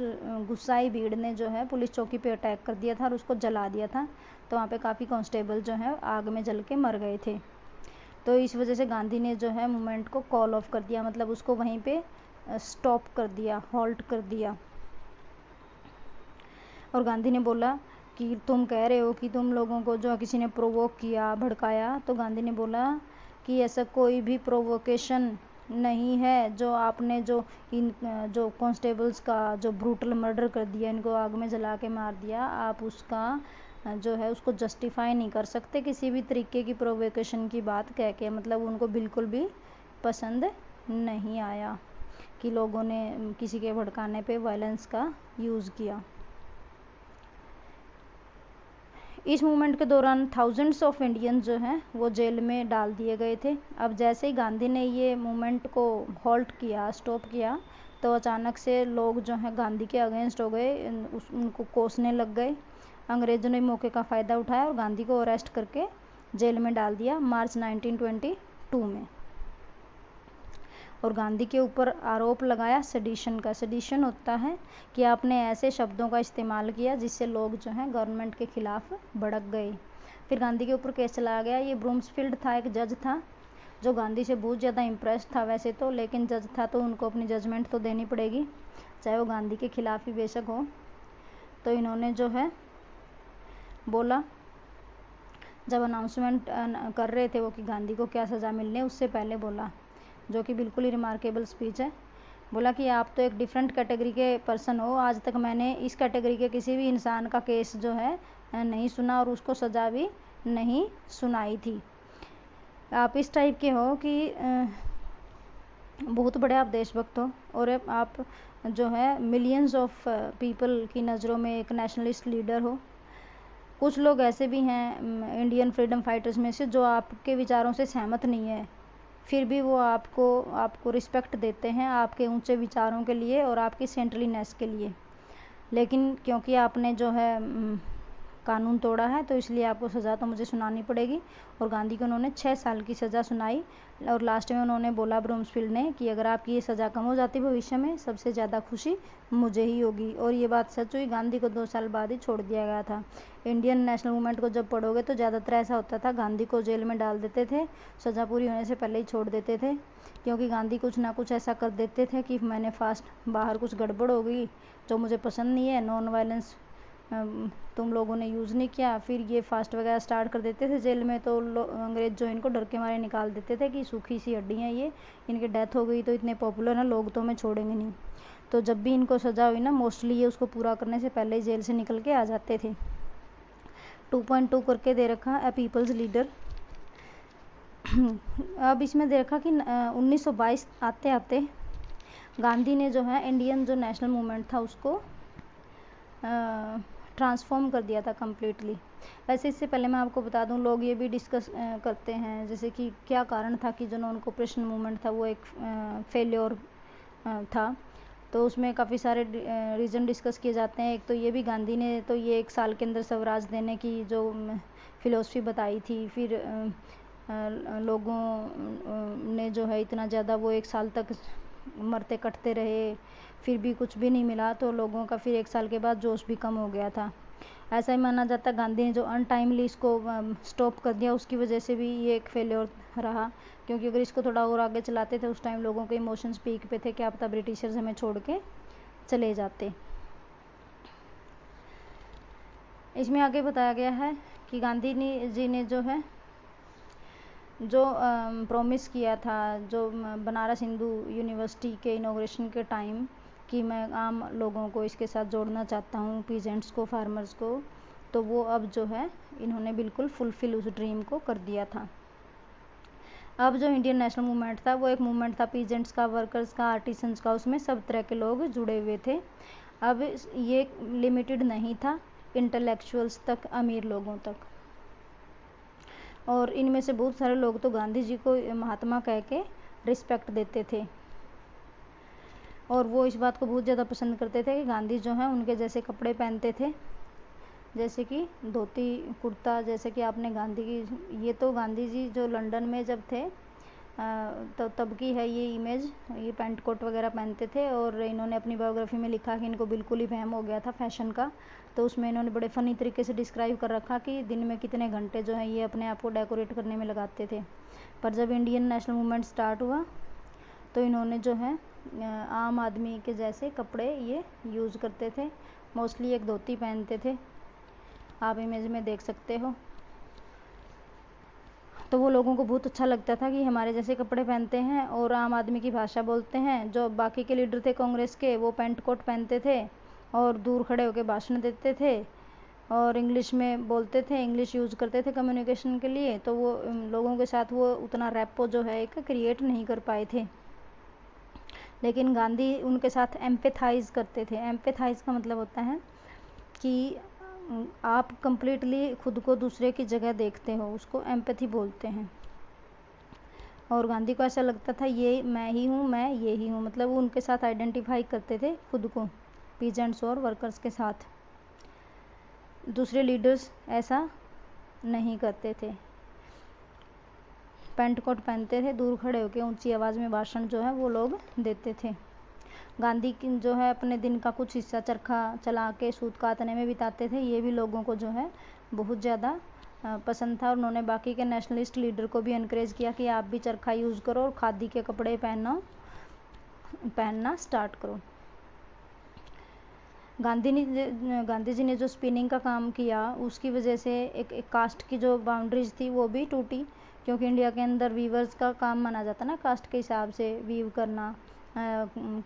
गुस्साई भीड़ ने जो है पुलिस चौकी पे अटैक कर दिया था और उसको जला दिया था। तो वहाँ पे काफ़ी कांस्टेबल जो है आग में जल के मर गए थे। तो इस वजह से गांधी ने जो है मूवमेंट को कॉल ऑफ कर दिया, मतलब उसको वहीं पे स्टॉप कर दिया, हॉल्ट कर दिया। और गांधी ने बोला कि तुम कह रहे हो कि तुम लोगों को जो किसी ने प्रोवोक किया, भड़काया, तो गांधी ने बोला कि ऐसा कोई भी प्रोवोकेशन नहीं है। जो आपने जो जो कांस्टेबल्स का जो ब्रूटल मर्डर कर दिया, इनको आग में जला के मार दिया, आप उसका जो है उसको जस्टिफाई नहीं कर सकते किसी भी तरीके की प्रोवोकेशन की बात कह के, मतलब उनको बिल्कुल भी पसंद नहीं आया। कि लोगों ने किसी के भड़काने पे वायलेंस का यूज़ किया। इस मूवमेंट के दौरान थाउजेंड्स ऑफ इंडियंस जो हैं वो जेल में डाल दिए गए थे। अब जैसे ही गांधी ने ये मूवमेंट को हॉल्ट किया, स्टॉप किया, तो अचानक से लोग जो हैं गांधी के अगेंस्ट हो गए, उनको कोसने लग गए। अंग्रेज़ों ने मौके का फ़ायदा उठाया और गांधी को अरेस्ट करके जेल में डाल दिया मार्च 1922 में। और गांधी के ऊपर आरोप लगाया सेडिशन का। सेडिशन होता है कि आपने ऐसे शब्दों का इस्तेमाल किया जिससे लोग जो हैं गवर्नमेंट के खिलाफ भड़क गए। फिर गांधी के ऊपर केस चलाया गया। ये ब्रूम्सफील्ड था, एक जज था जो गांधी से बहुत ज़्यादा इम्प्रेस था वैसे तो, लेकिन जज था तो उनको अपनी जजमेंट तो देनी पड़ेगी, चाहे वो गांधी के खिलाफ ही बेशक हो। तो इन्होंने जो है बोला, जब अनाउंसमेंट कर रहे थे वो कि गांधी को क्या सज़ा मिलने, उससे पहले बोला, जो कि बिल्कुल ही रिमार्केबल स्पीच है। बोला कि आप तो एक डिफरेंट कैटेगरी के पर्सन हो, आज तक मैंने इस कैटेगरी के किसी भी इंसान का केस जो है नहीं सुना और उसको सज़ा भी नहीं सुनाई थी। आप इस टाइप के हो कि बहुत बड़े आप देशभक्त हो और आप जो है मिलियंस ऑफ पीपल की नज़रों में एक नेशनलिस्ट लीडर हो। कुछ लोग ऐसे भी हैं इंडियन फ्रीडम फाइटर्स में से जो आपके विचारों से सहमत नहीं है, फिर भी वो आपको रिस्पेक्ट देते हैं आपके ऊंचे विचारों के लिए और आपकी सेंट्रलीनेस के लिए। लेकिन क्योंकि आपने जो है कानून तोड़ा है तो इसलिए आपको सज़ा तो मुझे सुनानी पड़ेगी। और गांधी को उन्होंने 6 साल की सज़ा सुनाई और लास्ट में उन्होंने बोला ब्रूम्सफील्ड ने कि अगर आपकी ये सज़ा कम हो जाती भविष्य में, सबसे ज़्यादा खुशी मुझे ही होगी। और ये बात सच हुई, गांधी को 2 साल बाद ही छोड़ दिया गया था। इंडियन नेशनल मूवमेंट को जब पढ़ोगे तो ज़्यादातर ऐसा होता था, गांधी को जेल में डाल देते थे, सज़ा पूरी होने से पहले ही छोड़ देते थे, क्योंकि गांधी कुछ ना कुछ ऐसा कर देते थे कि मैंने फास्ट बाहर कुछ गड़बड़ हो गई जो मुझे पसंद नहीं है, नॉन वायलेंस तुम लोगों ने यूज़ नहीं किया। फिर ये फास्ट वगैरह स्टार्ट कर देते थे जेल में, तो अंग्रेज जो इनको डर के मारे निकाल देते थे कि सूखी सी हड्डी हैं ये, इनकी डेथ हो गई तो इतने पॉपुलर हैं लोग तो हमें छोड़ेंगे नहीं। तो जब भी इनको सज़ा हुई ना, मोस्टली ये उसको पूरा करने से पहले ही जेल से निकल के आ जाते थे। 2.2 करके दे रखा है पीपल्स लीडर। अब इसमें दे रखा कि 1922 आते आते गांधी ने जो है इंडियन जो नेशनल मूवमेंट था उसको ट्रांसफॉर्म कर दिया था कम्प्लीटली। वैसे इससे पहले मैं आपको बता दूं, लोग ये भी डिस्कस करते हैं जैसे कि क्या कारण था कि जो नॉन कोऑपरेशन मूवमेंट था वो एक फेल्योर था। तो उसमें काफ़ी सारे रीज़न डिस्कस किए जाते हैं। एक तो ये भी गांधी ने तो ये 1 साल के अंदर स्वराज देने की जो फिलोसफी बताई थी, फिर लोगों ने जो है इतना ज़्यादा वो 1 साल तक मरते कटते रहे, फिर भी कुछ भी नहीं मिला, तो लोगों का फिर 1 साल के बाद जोश भी कम हो गया था। ऐसा ही माना जाता है गांधी ने जो अनटाइमली इसको स्टॉप कर दिया उसकी वजह से भी ये एक फेलियर रहा, क्योंकि अगर इसको थोड़ा और आगे चलाते थे उस टाइम लोगों के इमोशंस पीक पे थे, क्या पता ब्रिटिशर्स हमें छोड़ के चले जाते। इसमें आगे बताया गया है कि गांधी जी ने जो है जो प्रॉमिस किया था, जो बनारस हिंदू यूनिवर्सिटी के इनॉग्रेशन के टाइम कि मैं आम लोगों को इसके साथ जोड़ना चाहता हूँ, पीजेंट्स को, फार्मर्स को, तो वो अब जो है इन्होंने बिल्कुल फुलफिल उस ड्रीम को कर दिया था। अब जो इंडियन नेशनल मूवमेंट था वो एक मूवमेंट था पीजेंट्स का, वर्कर्स का, आर्टिसंस का, उसमें सब तरह के लोग जुड़े हुए थे। अब ये लिमिटेड नहीं था इंटेलेक्चुअल्स तक, अमीर लोगों तक। और इनमें से बहुत सारे लोग तो गांधी जी को महात्मा कह के रिस्पेक्ट देते थे और वो इस बात को बहुत ज़्यादा पसंद करते थे कि गांधी जो है उनके जैसे कपड़े पहनते थे, जैसे कि धोती कुर्ता। जैसे कि आपने गांधी की, ये तो गांधी जी जो लंदन में जब थे तो तब की है ये इमेज, ये पैंट कोट वगैरह पहनते थे। और इन्होंने अपनी बायोग्राफी में लिखा कि इनको बिल्कुल ही वहम हो गया था फैशन का, तो उसमें इन्होंने बड़े फ़नी तरीके से डिस्क्राइब कर रखा कि दिन में कितने घंटे जो है ये अपने आप को डेकोरेट करने में लगाते थे। पर जब इंडियन नेशनल मूवमेंट स्टार्ट हुआ तो इन्होंने जो है आम आदमी के जैसे कपड़े ये यूज़ करते थे, मोस्टली एक धोती पहनते थे, आप इमेज में देख सकते हो। तो वो लोगों को बहुत अच्छा लगता था कि हमारे जैसे कपड़े पहनते हैं और आम आदमी की भाषा बोलते हैं। जो बाकी के लीडर थे कांग्रेस के, वो पैंट कोट पहनते थे और दूर खड़े होकर भाषण देते थे और इंग्लिश में बोलते थे, इंग्लिश यूज़ करते थे कम्युनिकेशन के लिए। तो वो लोगों के साथ वो उतना रैपो जो है एक क्रिएट नहीं कर पाए थे। लेकिन गांधी उनके साथ एम्पैथाइज करते थे। एम्पैथाइज का मतलब होता है कि आप कंप्लीटली खुद को दूसरे की जगह देखते हो, उसको एम्पैथी बोलते हैं। और गांधी को ऐसा लगता था ये मैं ही हूँ, मैं ये ही हूँ, मतलब वो उनके साथ आइडेंटिफाई करते थे खुद को, पीजेंट्स और वर्कर्स के साथ। दूसरे लीडर्स ऐसा नहीं करते थे, पैंट कोट पहनते थे, दूर खड़े होकर ऊंची आवाज़ में भाषण जो है वो लोग देते थे। गांधी की जो है अपने दिन का कुछ हिस्सा चरखा चला के सूत कातने में बिताते थे। ये भी लोगों को जो है बहुत ज़्यादा पसंद था। और उन्होंने बाकी के नेशनलिस्ट लीडर को भी इनकरेज किया कि आप भी चरखा यूज़ करो और खादी के कपड़े पहनना स्टार्ट करो। गांधी जी ने जो स्पिनिंग का काम किया उसकी वजह से एक कास्ट की जो बाउंड्रीज थी वो भी टूटी, क्योंकि इंडिया के अंदर वीवर्स का काम माना जाता ना, कास्ट के हिसाब से वीव करना,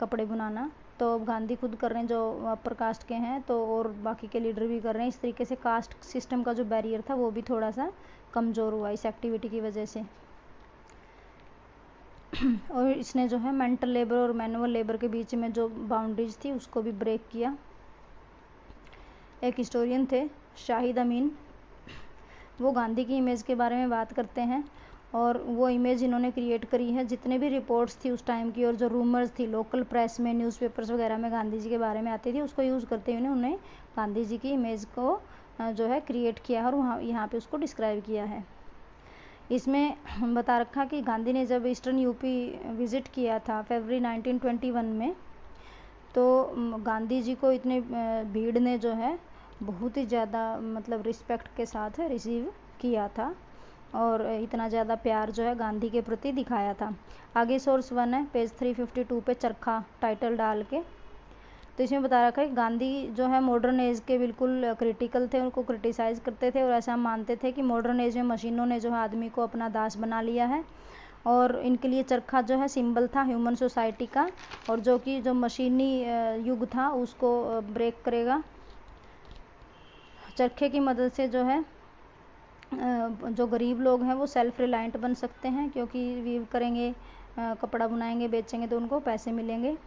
कपड़े बनाना। तो गांधी खुद कर रहे हैं जो अपर कास्ट के हैं, तो और बाकी के लीडर भी कर रहे हैं। इस तरीके से कास्ट सिस्टम का जो बैरियर था वो भी थोड़ा सा कमज़ोर हुआ इस एक्टिविटी की वजह से। और इसने जो है मेंटल लेबर और मैनुअल लेबर के बीच में जो बाउंड्रीज थी उसको भी ब्रेक किया। एक हिस्टोरियन थे शाहिद अमीन, वो गांधी की इमेज के बारे में बात करते हैं और वो इमेज इन्होंने क्रिएट करी है। जितने भी रिपोर्ट्स थी उस टाइम की और जो रूमर्स थी लोकल प्रेस में, न्यूज़पेपर्स वगैरह में गांधी जी के बारे में आती थी, उसको यूज़ करते हुए उन्होंने गांधी जी की इमेज को जो है क्रिएट किया और वहाँ यहाँ पे उसको डिस्क्राइब किया है। इसमें बता रखा कि गांधी ने जब ईस्टर्न यूपी विज़िट किया था फरवरी 1921 में, तो गांधी जी को इतने भीड़ ने जो है बहुत ही ज़्यादा मतलब रिस्पेक्ट के साथ रिसीव किया था और इतना ज़्यादा प्यार जो है गांधी के प्रति दिखाया था। आगे सोर्स 1 है, पेज 352 पे चरखा टाइटल डाल के। तो इसमें बता रखा है कि गांधी जो है मॉडर्न एज के बिल्कुल क्रिटिकल थे, उनको क्रिटिसाइज़ करते थे और ऐसा मानते थे कि मॉडर्न एज में मशीनों ने जो है आदमी को अपना दास बना लिया है और इनके लिए चरखा जो है सिंबल था ह्यूमन सोसाइटी का, और जो कि जो मशीनी युग था उसको ब्रेक करेगा। चरखे की मदद से जो है जो गरीब लोग हैं वो सेल्फ रिलायंट बन सकते हैं, क्योंकि वीव करेंगे, कपड़ा बुनाएंगे, बेचेंगे तो उनको पैसे मिलेंगे।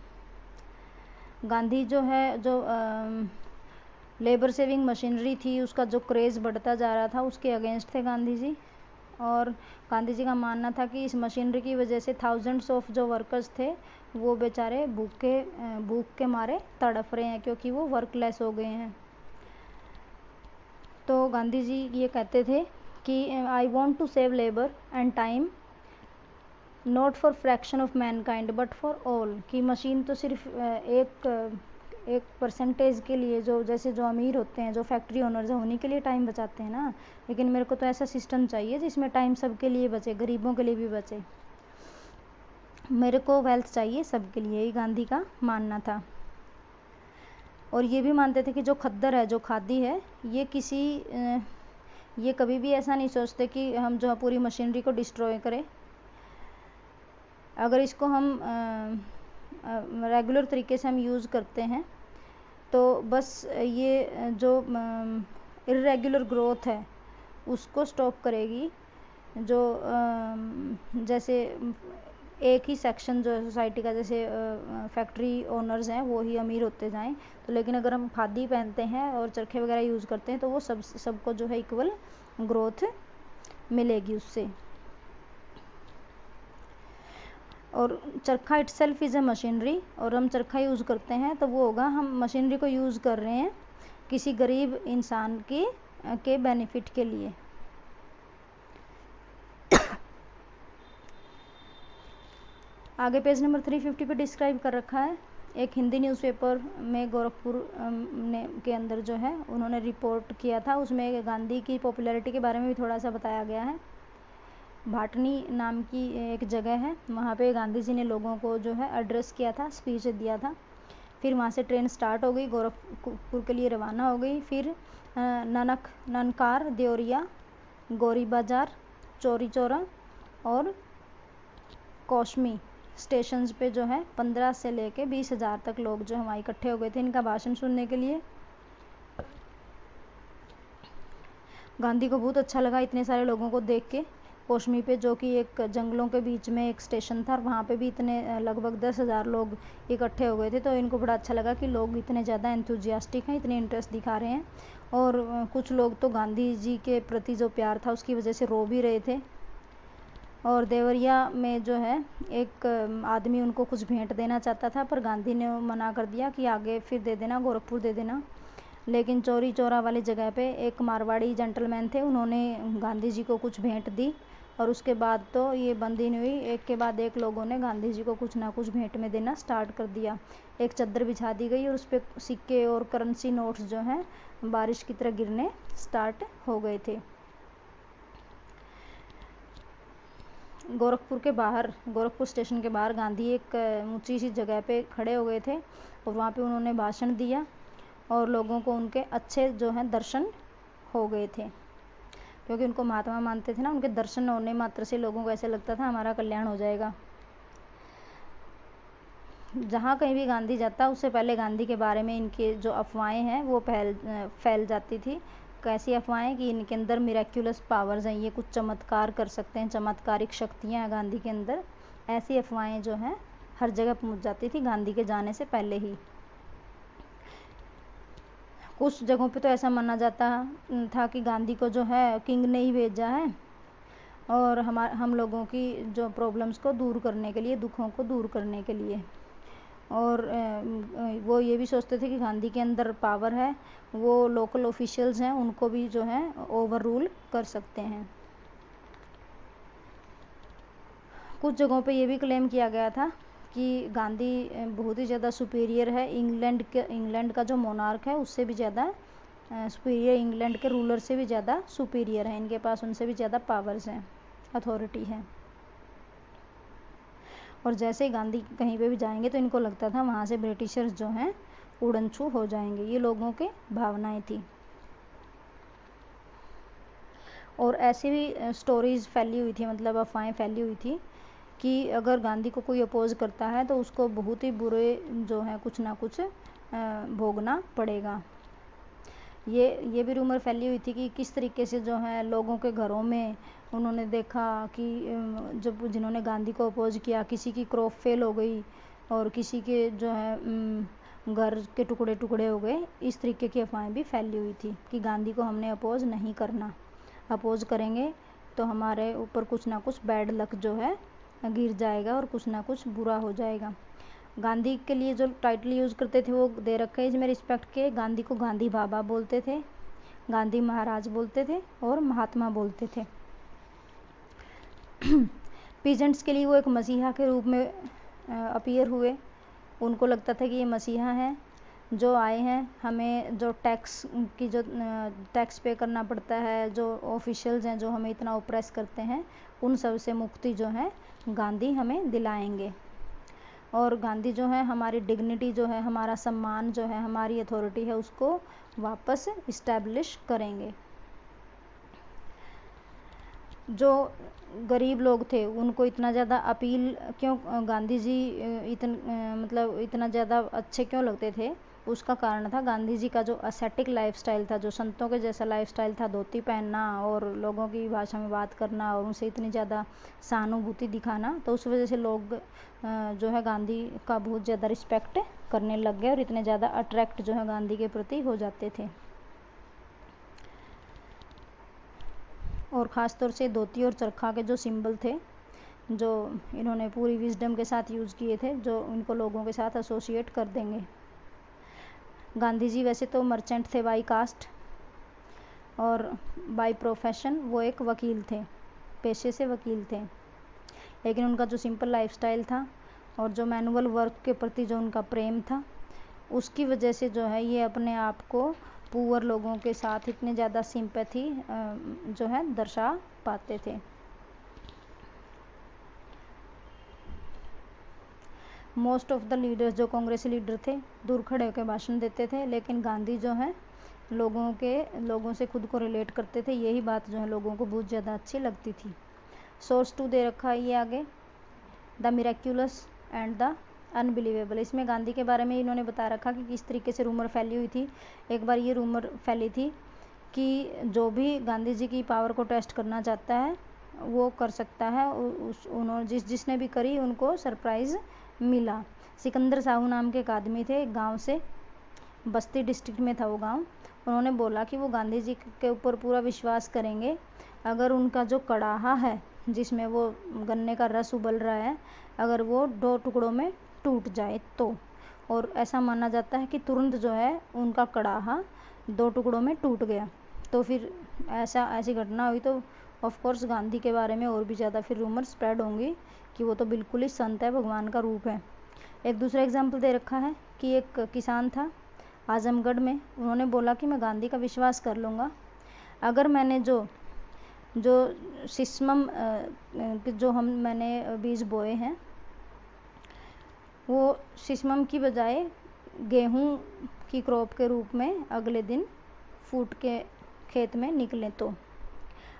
गांधी जो है जो लेबर सेविंग मशीनरी थी उसका जो क्रेज़ बढ़ता जा रहा था उसके अगेंस्ट थे गांधी जी। और गांधी जी का मानना था कि इस मशीनरी की वजह से थाउजेंड्स ऑफ जो वर्कर्स थे वो बेचारे भूख के मारे तड़प रहे हैं, क्योंकि वो वर्कलेस हो गए हैं। तो गांधी जी ये कहते थे कि I want to save labour and time not for fraction of mankind but for all, कि मशीन तो सिर्फ एक परसेंटेज के लिए, जो जैसे जो अमीर होते हैं, जो फैक्ट्री ओनर्स हैं, उन्हीं के लिए टाइम बचाते हैं ना, लेकिन मेरे को तो ऐसा सिस्टम चाहिए जिसमें टाइम सबके लिए बचे, गरीबों के लिए भी बचे, मेरे को वेल्थ चाहिए सबके लिए, यही गांधी का मानना था। और ये भी मानते थे कि जो खद्दर है, जो खादी है, ये कभी भी ऐसा नहीं सोचते कि हम जो है पूरी मशीनरी को डिस्ट्रॉय करें। अगर इसको हम रेगुलर तरीके से हम यूज़ करते हैं तो बस ये जो इर्रेगुलर ग्रोथ है उसको स्टॉप करेगी। जो जैसे एक ही सेक्शन जो है सोसाइटी का, जैसे फैक्ट्री ओनर्स हैं वो ही अमीर होते जाएं, तो लेकिन अगर हम खादी पहनते हैं और चरखे वगैरह यूज़ करते हैं तो वो सबको जो है इक्वल ग्रोथ मिलेगी उससे। और चरखा इटसेल्फ इज़ ए मशीनरी, और हम चरखा यूज़ करते हैं तो वो होगा हम मशीनरी को यूज़ कर रहे हैं किसी गरीब इंसान के बेनिफिट के लिए। आगे पेज नंबर 350 पे डिस्क्राइब कर रखा है। एक हिंदी न्यूज़पेपर में गोरखपुर के अंदर जो है उन्होंने रिपोर्ट किया था, उसमें गांधी की पॉपुलैरिटी के बारे में भी थोड़ा सा बताया गया है। भाटनी नाम की एक जगह है, वहाँ पे गांधी जी ने लोगों को जो है एड्रेस किया था, स्पीच दिया था। फिर वहाँ से ट्रेन स्टार्ट हो गई, गोरखपुर के लिए रवाना हो गई। फिर ननकार, देवरिया, गौरी बाजार, चौरी चौरा और कौशमी स्टेशंस पे जो है 15 से लेके 20,000 तक लोग जो वहाँ इकट्ठे हो गए थे इनका भाषण सुनने के लिए। गांधी को बहुत अच्छा लगा इतने सारे लोगों को देख के, कोशमी पे, जो कि एक जंगलों के बीच में एक स्टेशन था, और वहाँ पे भी इतने लगभग 10,000 लोग इकट्ठे हो गए थे। तो इनको बड़ा अच्छा लगा कि लोग इतने ज़्यादा एंथुजियास्टिक हैं, इतने इंटरेस्ट दिखा रहे हैं। और कुछ लोग तो गांधी जी के प्रति जो प्यार था उसकी वजह से रो भी रहे थे। और देवरिया में जो है एक आदमी उनको कुछ भेंट देना चाहता था, पर गांधी ने मना कर दिया कि आगे फिर दे देना, गोरखपुर दे देना। लेकिन चौरी चौरा वाली जगह पे एक मारवाड़ी जेंटलमैन थे, उन्होंने गांधी जी को कुछ भेंट दी, और उसके बाद तो ये बंद ही नहीं हुई। एक के बाद एक लोगों ने गांधी जी को कुछ ना कुछ भेंट में देना स्टार्ट कर दिया। एक चादर बिछा दी गई और उस पर सिक्के और करेंसी नोट्स जो हैं बारिश की तरह गिरने स्टार्ट हो गए थे। गोरखपुर के बाहर, गोरखपुर स्टेशन के बाहर गांधी एक ऊंची सी जगह पे खड़े हो गए थे, और वहाँ पे उन्होंने भाषण दिया, और लोगों को उनके अच्छे जो हैं दर्शन हो गए थे, क्योंकि उनको महात्मा मानते थे ना। उनके दर्शन होने मात्र से लोगों को ऐसे लगता था हमारा कल्याण हो जाएगा। जहाँ कहीं भी गांधी जाता, उससे पहले गांधी के बारे में इनके जो अफवाहें हैं वो फैल जाती थी। कैसी अफवाहें कि इनके अंदर मिरेक्युलस पावर्स हैं, ये कुछ चमत्कार कर सकते हैं, चमत्कारिक शक्तियाँ हैं गांधी के अंदर। ऐसी अफवाहें जो हैं हर जगह पहुँच जाती थी गांधी के जाने से पहले ही। कुछ जगहों पे तो ऐसा माना जाता था कि गांधी को जो है किंग ने ही भेजा है, और हम लोगों की जो प्रॉब्लम्स को दूर करने के लिए, दुखों को दूर करने के लिए। और वो ये भी सोचते थे कि गांधी के अंदर पावर है, वो लोकल ऑफिशियल्स हैं उनको भी जो है ओवर रूल कर सकते हैं। कुछ जगहों पे ये भी क्लेम किया गया था कि गांधी बहुत ही ज़्यादा सुपीरियर है, इंग्लैंड का जो मोनार्क है उससे भी ज़्यादा सुपीरियर, इंग्लैंड के रूलर से भी ज़्यादा सुपीरियर है, इनके पास उनसे भी ज़्यादा पावर्स हैं, अथॉरिटी है। और जैसे ही गांधी कहीं पे भी जाएंगे तो इनको लगता था वहाँ से ब्रिटिशर्स जो हैं उड़न छू हो जाएंगे। ये लोगों के भावनाएं थी। और ऐसी भी स्टोरीज फैली हुई थी, मतलब अफवाहें फैली हुई थी कि अगर गांधी को कोई अपोज करता है तो उसको बहुत ही बुरे जो है कुछ ना कुछ भोगना पड़ेगा। ये भी रूमर फैली हुई थी कि किस तरीके से जो है लोगों के घरों में उन्होंने देखा कि जब जिन्होंने गांधी को अपोज किया, किसी की क्रॉप फेल हो गई और किसी के जो है घर के टुकड़े टुकड़े हो गए। इस तरीके की अफवाहें भी फैली हुई थी कि गांधी को हमने अपोज नहीं करना, अपोज करेंगे तो हमारे ऊपर कुछ ना कुछ बैड लक जो है गिर जाएगा और कुछ ना कुछ बुरा हो जाएगा। गांधी के लिए जो टाइटल यूज़ करते थे वो दे रखा है इसमें रिस्पेक्ट के। गांधी को गांधी बाबा बोलते थे, गांधी महाराज बोलते थे और महात्मा बोलते थे। पीजेंट्स के लिए वो एक मसीहा के रूप में अपीयर हुए। उनको लगता था कि ये मसीहा हैं जो आए हैं, हमें जो टैक्स पे करना पड़ता है, जो ऑफिशियल्स हैं जो हमें इतना ओप्रेस करते हैं, उन सब से मुक्ति जो है गांधी हमें दिलाएंगे। और गांधी जो है हमारी डिग्निटी जो है, हमारा सम्मान जो है, हमारी अथॉरिटी है, उसको वापस इस्टेब्लिश करेंगे। जो गरीब लोग थे उनको इतना ज़्यादा अपील क्यों, गांधी जी इतना ज़्यादा अच्छे क्यों लगते थे, उसका कारण था गांधी जी का जो असेटिक लाइफस्टाइल था, जो संतों के जैसा लाइफस्टाइल था, धोती पहनना और लोगों की भाषा में बात करना और उनसे इतनी ज़्यादा सहानुभूति दिखाना। तो उस वजह से लोग जो है गांधी का बहुत ज़्यादा रिस्पेक्ट करने लग गए और इतने ज़्यादा अट्रैक्ट जो है गांधी के प्रति हो जाते थे। और ख़ास तौर से धोती और चरखा के जो सिंबल थे, जो इन्होंने पूरी विजडम के साथ यूज़ किए थे, जो इनको लोगों के साथ एसोसिएट कर देंगे। गांधी जी वैसे तो मर्चेंट थे बाई कास्ट, और बाई प्रोफेशन वो एक वकील थे, पेशे से वकील थे। लेकिन उनका जो सिंपल लाइफस्टाइल था और जो मैनुअल वर्क के प्रति जो उनका प्रेम था, उसकी वजह से जो है ये अपने आप को पुअर लोगों के साथ इतने ज़्यादा सिंपैथी जो है दर्शा पाते थे। मोस्ट ऑफ द लीडर्स, जो कांग्रेसी लीडर थे, दूर खड़े होकर भाषण देते थे, लेकिन गांधी जो है लोगों से खुद को रिलेट करते थे। यही बात जो है लोगों को बहुत ज़्यादा अच्छी लगती थी। सोर्स 2 दे रखा है ये आगे, the miraculous and the unbelievable. इसमें गांधी के बारे में इन्होंने बता रखा कि किस तरीके से रूमर फैली हुई थी। एक बार ये रूमर फैली थी कि जो भी गांधी जी की पावर को टेस्ट करना चाहता है वो कर सकता है, उन्होंने जिसने भी करी उनको सरप्राइज़ मिला। सिकंदर साहू नाम के एक आदमी थे, एक गाँव से, बस्ती डिस्ट्रिक्ट में था वो गाँव। उन्होंने बोला कि वो गांधी जी के ऊपर पूरा विश्वास करेंगे अगर उनका जो कड़ाहा है जिसमें वो गन्ने का रस उबल रहा है, अगर वो 2 टुकड़ों में टूट जाए तो। और ऐसा माना जाता है कि तुरंत जो है उनका कड़ाहा 2 टुकड़ों में टूट गया। तो फिर ऐसी घटना हुई तो ऑफ कोर्स गांधी के बारे में और भी ज़्यादा फिर रूमर स्प्रेड होंगी कि वो तो बिल्कुल ही संत है, भगवान का रूप है। एक दूसरा एग्जाम्पल दे रखा है कि एक किसान था आजमगढ़ में, उन्होंने बोला कि मैं गांधी का विश्वास कर लूँगा अगर मैंने जो सिस्मम मैंने बीज बोए हैं वो सिस्मम की बजाय गेहूं की क्रॉप के रूप में अगले दिन फूट के खेत में निकले। तो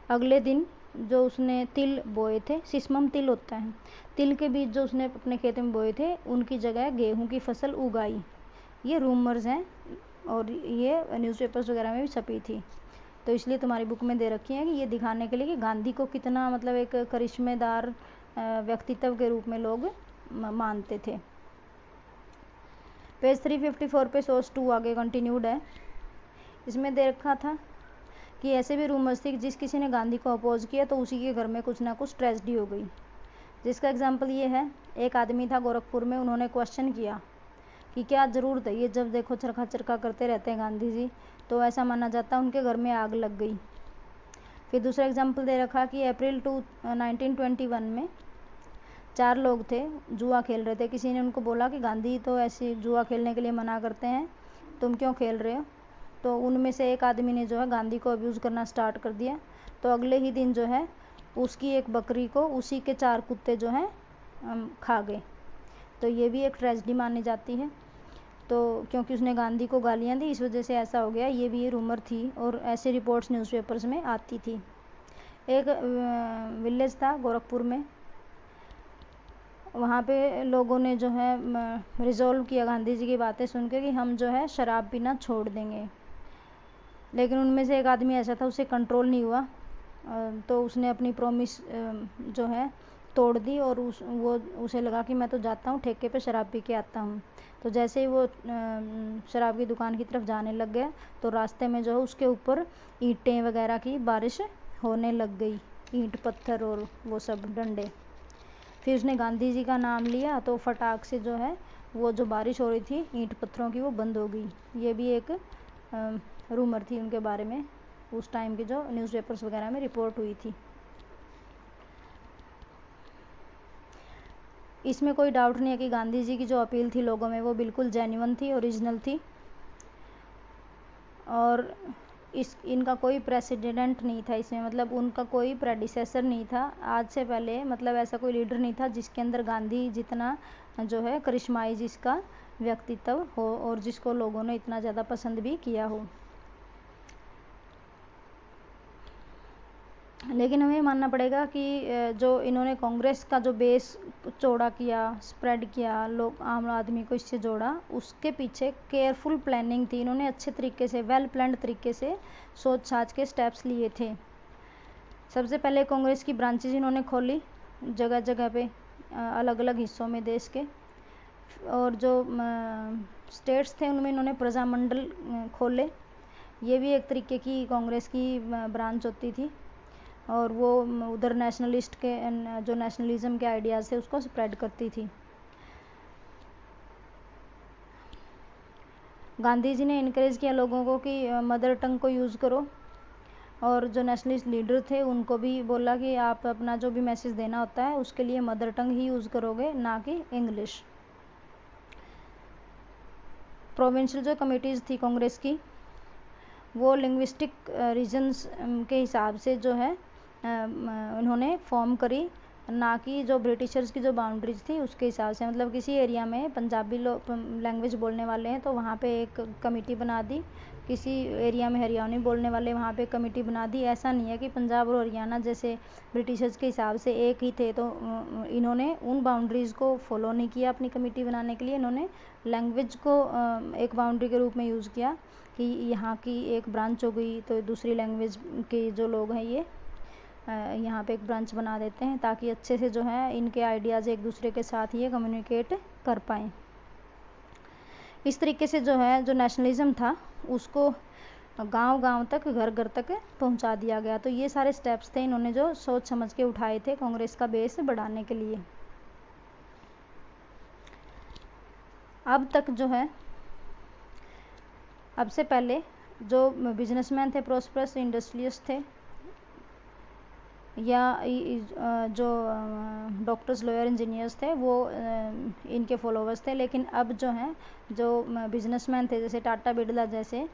अगले दिन जो उसने तिल बोए थे, सिस्मम तिल होता है, तिल के बीज जो उसने अपने खेत में बोए थे उनकी जगह गेहूं की फसल उगाई। ये रूमर्स हैं और ये न्यूज़पेपर्स वगैरह में भी छपी थी, तो इसलिए तुम्हारी बुक में दे रखी है कि ये दिखाने के लिए कि गांधी को कितना मतलब एक करिश्मेदार व्यक्तित्व के रूप में लोग मानते थे। पेज 354 पे सोर्स 2 आगे कंटिन्यूड है। इसमें दे रखा था कि ऐसे भी रूमर्स थे कि जिस किसी ने गांधी को अपोज किया तो उसी के घर में कुछ ना कुछ ट्रेजेडी हो गई। जिसका एग्जाम्पल ये है, एक आदमी था गोरखपुर में, उन्होंने क्वेश्चन किया कि क्या ज़रूरत है, ये जब देखो चरखा चरखा करते रहते हैं गांधी जी, तो ऐसा माना जाता है उनके घर में आग लग गई। फिर दूसरा एग्जाम्पल दे रखा कि अप्रैल 1921 में 4 लोग थे, जुआ खेल रहे थे। किसी ने उनको बोला कि गांधी तो ऐसे जुआ खेलने के लिए मना करते हैं, तुम क्यों खेल रहे हो। तो उनमें से एक आदमी ने जो है गांधी को अब्यूज़ करना स्टार्ट कर दिया। तो अगले ही दिन जो है उसकी एक बकरी को उसी के 4 कुत्ते जो हैं खा गए। तो ये भी एक ट्रेजेडी मानी जाती है। तो क्योंकि उसने गांधी को गालियां दी इस वजह से ऐसा हो गया, ये भी ये रूमर थी और ऐसे रिपोर्ट्स न्यूज़पेपर्स में आती थी। एक विलेज था गोरखपुर में, वहाँ पे लोगों ने जो है रिजॉल्व किया गांधी जी की बातें सुन के कि हम जो है शराब पीना छोड़ देंगे। लेकिन उनमें से एक आदमी ऐसा था, उससे कंट्रोल नहीं हुआ, तो उसने अपनी प्रॉमिस जो है तोड़ दी और उसे लगा कि मैं तो जाता हूँ ठेके पे शराब पी के आता हूँ। तो जैसे ही वो शराब की दुकान की तरफ जाने लग गया तो रास्ते में जो है उसके ऊपर ईंटें वगैरह की बारिश होने लग गई, ईंट पत्थर और वो सब डंडे। फिर उसने गांधी जी का नाम लिया तो फटाक से जो है वो जो बारिश हो रही थी ईंट पत्थरों की वो बंद हो गई। ये भी एक रूमर थी उनके बारे में, उस टाइम की जो न्यूज़पेपर्स वगैरह में रिपोर्ट हुई थी। इसमें कोई डाउट नहीं है कि गांधी जी की जो अपील थी लोगों में वो बिल्कुल जेन्युइन थी, ओरिजिनल थी और इनका कोई प्रेसिडेंट नहीं था इसमें, मतलब उनका कोई प्रेडिसेसर नहीं था। आज से पहले मतलब ऐसा कोई लीडर नहीं था जिसके अंदर गांधी जितना जो है करिश्माई जिसका व्यक्तित्व हो और जिसको लोगों ने इतना ज़्यादा पसंद भी किया हो। लेकिन हमें मानना पड़ेगा कि जो इन्होंने कांग्रेस का जो बेस चौड़ा किया, स्प्रेड किया, लोग आम आदमी को इससे जोड़ा, उसके पीछे केयरफुल प्लानिंग थी। इन्होंने अच्छे तरीके से, वेल प्लान्ड तरीके से सोच साच के स्टेप्स लिए थे। सबसे पहले कांग्रेस की ब्रांचेज इन्होंने खोली जगह जगह पे, अलग अलग हिस्सों में देश के, और जो स्टेट्स थे उनमें इन्होंने प्रजामंडल खोले। ये भी एक तरीके की कांग्रेस की ब्रांच होती थी और वो उधर नेशनलिस्ट के जो नेशनलिज्म के आइडियाज़ थे उसको स्प्रेड करती थी। गांधी जी ने इनकरेज किया लोगों को कि मदर टंग को यूज़ करो और जो नेशनलिस्ट लीडर थे उनको भी बोला कि आप अपना जो भी मैसेज देना होता है उसके लिए मदर टंग ही यूज़ करोगे, ना कि इंग्लिश। प्रोविंशियल जो कमिटीज़ थी कांग्रेस की वो लिंग्विस्टिक रीजन्स के हिसाब से जो है उन्होंने फॉर्म करी, ना कि जो ब्रिटिशर्स की जो बाउंड्रीज थी उसके हिसाब से। मतलब किसी एरिया में पंजाबी लोग लैंग्वेज बोलने वाले हैं तो वहाँ पे एक कमेटी बना दी, किसी एरिया में हरियाणवी बोलने वाले वहाँ पे कमेटी बना दी। ऐसा नहीं है कि पंजाब और हरियाणा जैसे ब्रिटिशर्स के हिसाब से एक ही थे, तो इन्होंने उन बाउंड्रीज़ को फॉलो नहीं किया अपनी कमेटी बनाने के लिए। इन्होंने लैंग्वेज को एक बाउंड्री के रूप में यूज़ किया कि यहाँ की एक ब्रांच हो गई तो दूसरी लैंग्वेज के जो लोग हैं ये यहाँ पे एक ब्रांच बना देते हैं ताकि अच्छे से जो है इनके आइडियाज़ एक दूसरे के साथ ये कम्युनिकेट कर पाएँ। इस तरीके से जो है जो नेशनलिज्म था उसको गांव-गांव तक, घर-घर तक पहुंचा दिया गया। तो ये सारे स्टेप्स थे इन्होंने जो सोच समझ के उठाए थे कांग्रेस का बेस बढ़ाने के लिए। अब तक जो है, अब से पहले जो बिजनेसमैन थे, प्रॉस्परस इंडस्ट्रियलिस्ट थे या जो डॉक्टर्स, लॉयर, इंजीनियर्स थे वो इनके फॉलोवर्स थे। लेकिन अब जो हैं जो बिजनेसमैन थे जैसे टाटा बिरला जैसे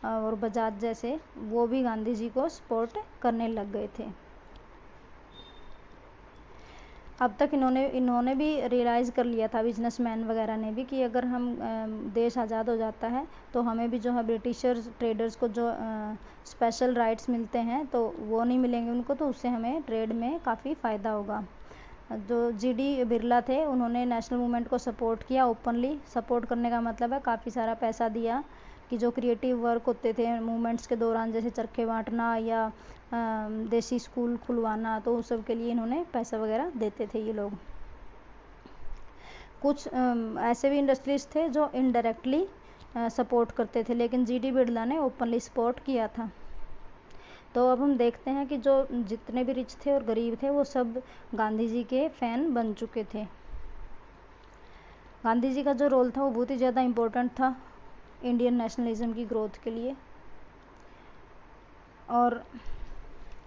और बजाज जैसे, वो भी गांधी जी को सपोर्ट करने लग गए थे। अब तक इन्होंने भी रियलाइज़ कर लिया था, बिजनेसमैन वगैरह ने भी, कि अगर हम देश आज़ाद हो जाता है तो हमें भी जो है ब्रिटिशर्स ट्रेडर्स को जो स्पेशल राइट्स मिलते हैं तो वो नहीं मिलेंगे उनको, तो उससे हमें ट्रेड में काफ़ी फ़ायदा होगा। जो जीडी बिरला थे उन्होंने नेशनल मूवमेंट को सपोर्ट किया, ओपनली सपोर्ट करने का मतलब है काफ़ी सारा पैसा दिया कि जो क्रिएटिव वर्क होते थे मूवमेंट्स के दौरान, जैसे चरखे बांटना या देसी स्कूल खुलवाना, तो उस सब के लिए इन्होंने पैसा वगैरह देते थे ये लोग। कुछ ऐसे भी इंडस्ट्रीज थे जो इनडायरेक्टली सपोर्ट करते थे, लेकिन जीडी बिरला ने ओपनली सपोर्ट किया था। तो अब हम देखते हैं कि जो जितने भी रिच थे और गरीब थे वो सब गांधी जी के फैन बन चुके थे। गांधी जी का जो रोल था वो बहुत ही ज़्यादा इम्पोर्टेंट था इंडियन नेशनलिज्म की ग्रोथ के लिए, और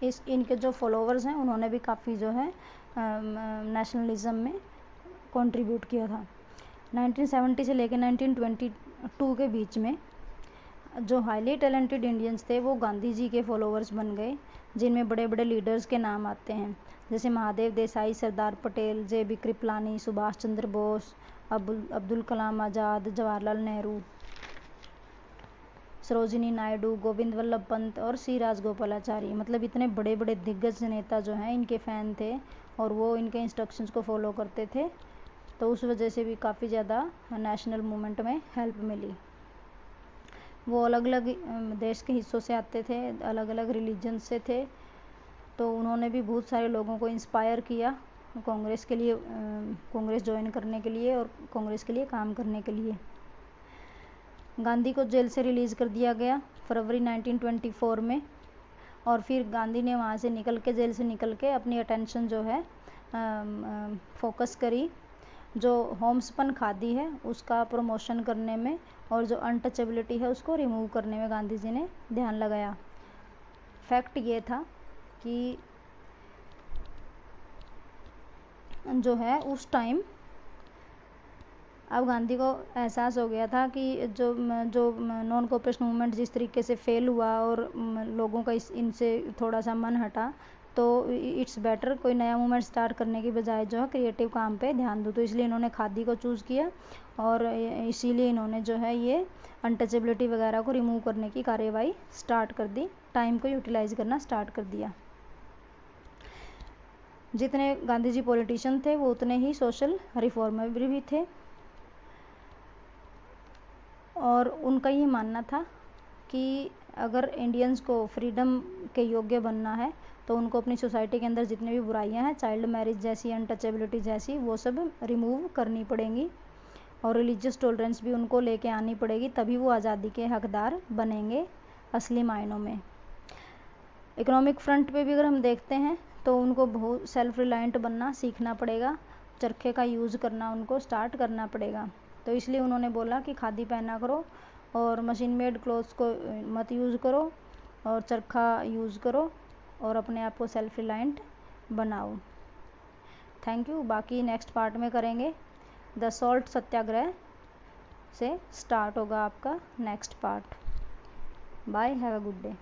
इनके जो फॉलोवर्स हैं उन्होंने भी काफ़ी जो है नेशनलिज्म में कंट्रीब्यूट किया था। 1970 से लेकर 1922 के बीच में जो हाईली टैलेंटेड इंडियंस थे वो गांधी जी के फॉलोवर्स बन गए, जिनमें बड़े बड़े लीडर्स के नाम आते हैं जैसे महादेव देसाई, सरदार पटेल, जे.बी. कृपलानी, सुभाष चंद्र बोस, अब्दुल कलाम आज़ाद, जवाहरलाल नेहरू, सरोजिनी नायडू, गोविंद वल्लभ पंत और सी राजगोपालाचारी। मतलब इतने बड़े बड़े दिग्गज नेता जो हैं इनके फ़ैन थे और वो इनके इंस्ट्रक्शंस को फॉलो करते थे, तो उस वजह से भी काफ़ी ज़्यादा नेशनल मूवमेंट में हेल्प मिली। वो अलग अलग देश के हिस्सों से आते थे, अलग अलग रिलीजन से थे, तो उन्होंने भी बहुत सारे लोगों को इंस्पायर किया कांग्रेस के लिए, कांग्रेस ज्वाइन करने के लिए और कांग्रेस के लिए काम करने के लिए। गांधी को जेल से रिलीज़ कर दिया गया फरवरी 1924 में, और फिर गांधी ने वहाँ से निकल के, जेल से निकल के अपनी अटेंशन जो है फोकस करी जो होमस्पन खादी है उसका प्रमोशन करने में, और जो अनटचेबिलिटी है उसको रिमूव करने में गांधी जी ने ध्यान लगाया। फैक्ट ये था कि जो है उस टाइम अब गांधी को एहसास हो गया था कि जो नॉन कोऑपरेशन मूवमेंट जिस तरीके से फेल हुआ और लोगों का इनसे थोड़ा सा मन हटा, तो इट्स बेटर कोई नया मूवमेंट स्टार्ट करने की बजाय जो है क्रिएटिव काम पे ध्यान दो। तो इसलिए इन्होंने खादी को चूज़ किया और इसीलिए इन्होंने जो है ये अनटचेबिलिटी वगैरह को रिमूव करने की कार्यवाही स्टार्ट कर दी, टाइम को यूटिलाइज करना स्टार्ट कर दिया। जितने गांधी जी पॉलिटिशियन थे वो उतने ही सोशल रिफॉर्मर भी थे, और उनका ये मानना था कि अगर इंडियंस को फ्रीडम के योग्य बनना है तो उनको अपनी सोसाइटी के अंदर जितनी भी बुराइयां हैं, चाइल्ड मैरिज जैसी, अनटचेबिलिटी जैसी, वो सब रिमूव करनी पड़ेंगी, और रिलीजियस टॉलरेंस भी उनको लेके आनी पड़ेगी, तभी वो आज़ादी के हकदार बनेंगे असली मायनों में। इकोनॉमिक फ्रंट पे भी अगर हम देखते हैं तो उनको बहुत सेल्फ रिलायंट बनना सीखना पड़ेगा, चरखे का यूज़ करना उनको स्टार्ट करना पड़ेगा। तो इसलिए उन्होंने बोला कि खादी पहना करो और मशीन मेड क्लोथ्स को मत यूज़ करो और चरखा यूज़ करो और अपने आप को सेल्फ रिलायंट बनाओ। Thank you. बाकी नेक्स्ट पार्ट में करेंगे। द सॉल्ट सत्याग्रह से स्टार्ट होगा आपका next part. Bye, have a good day.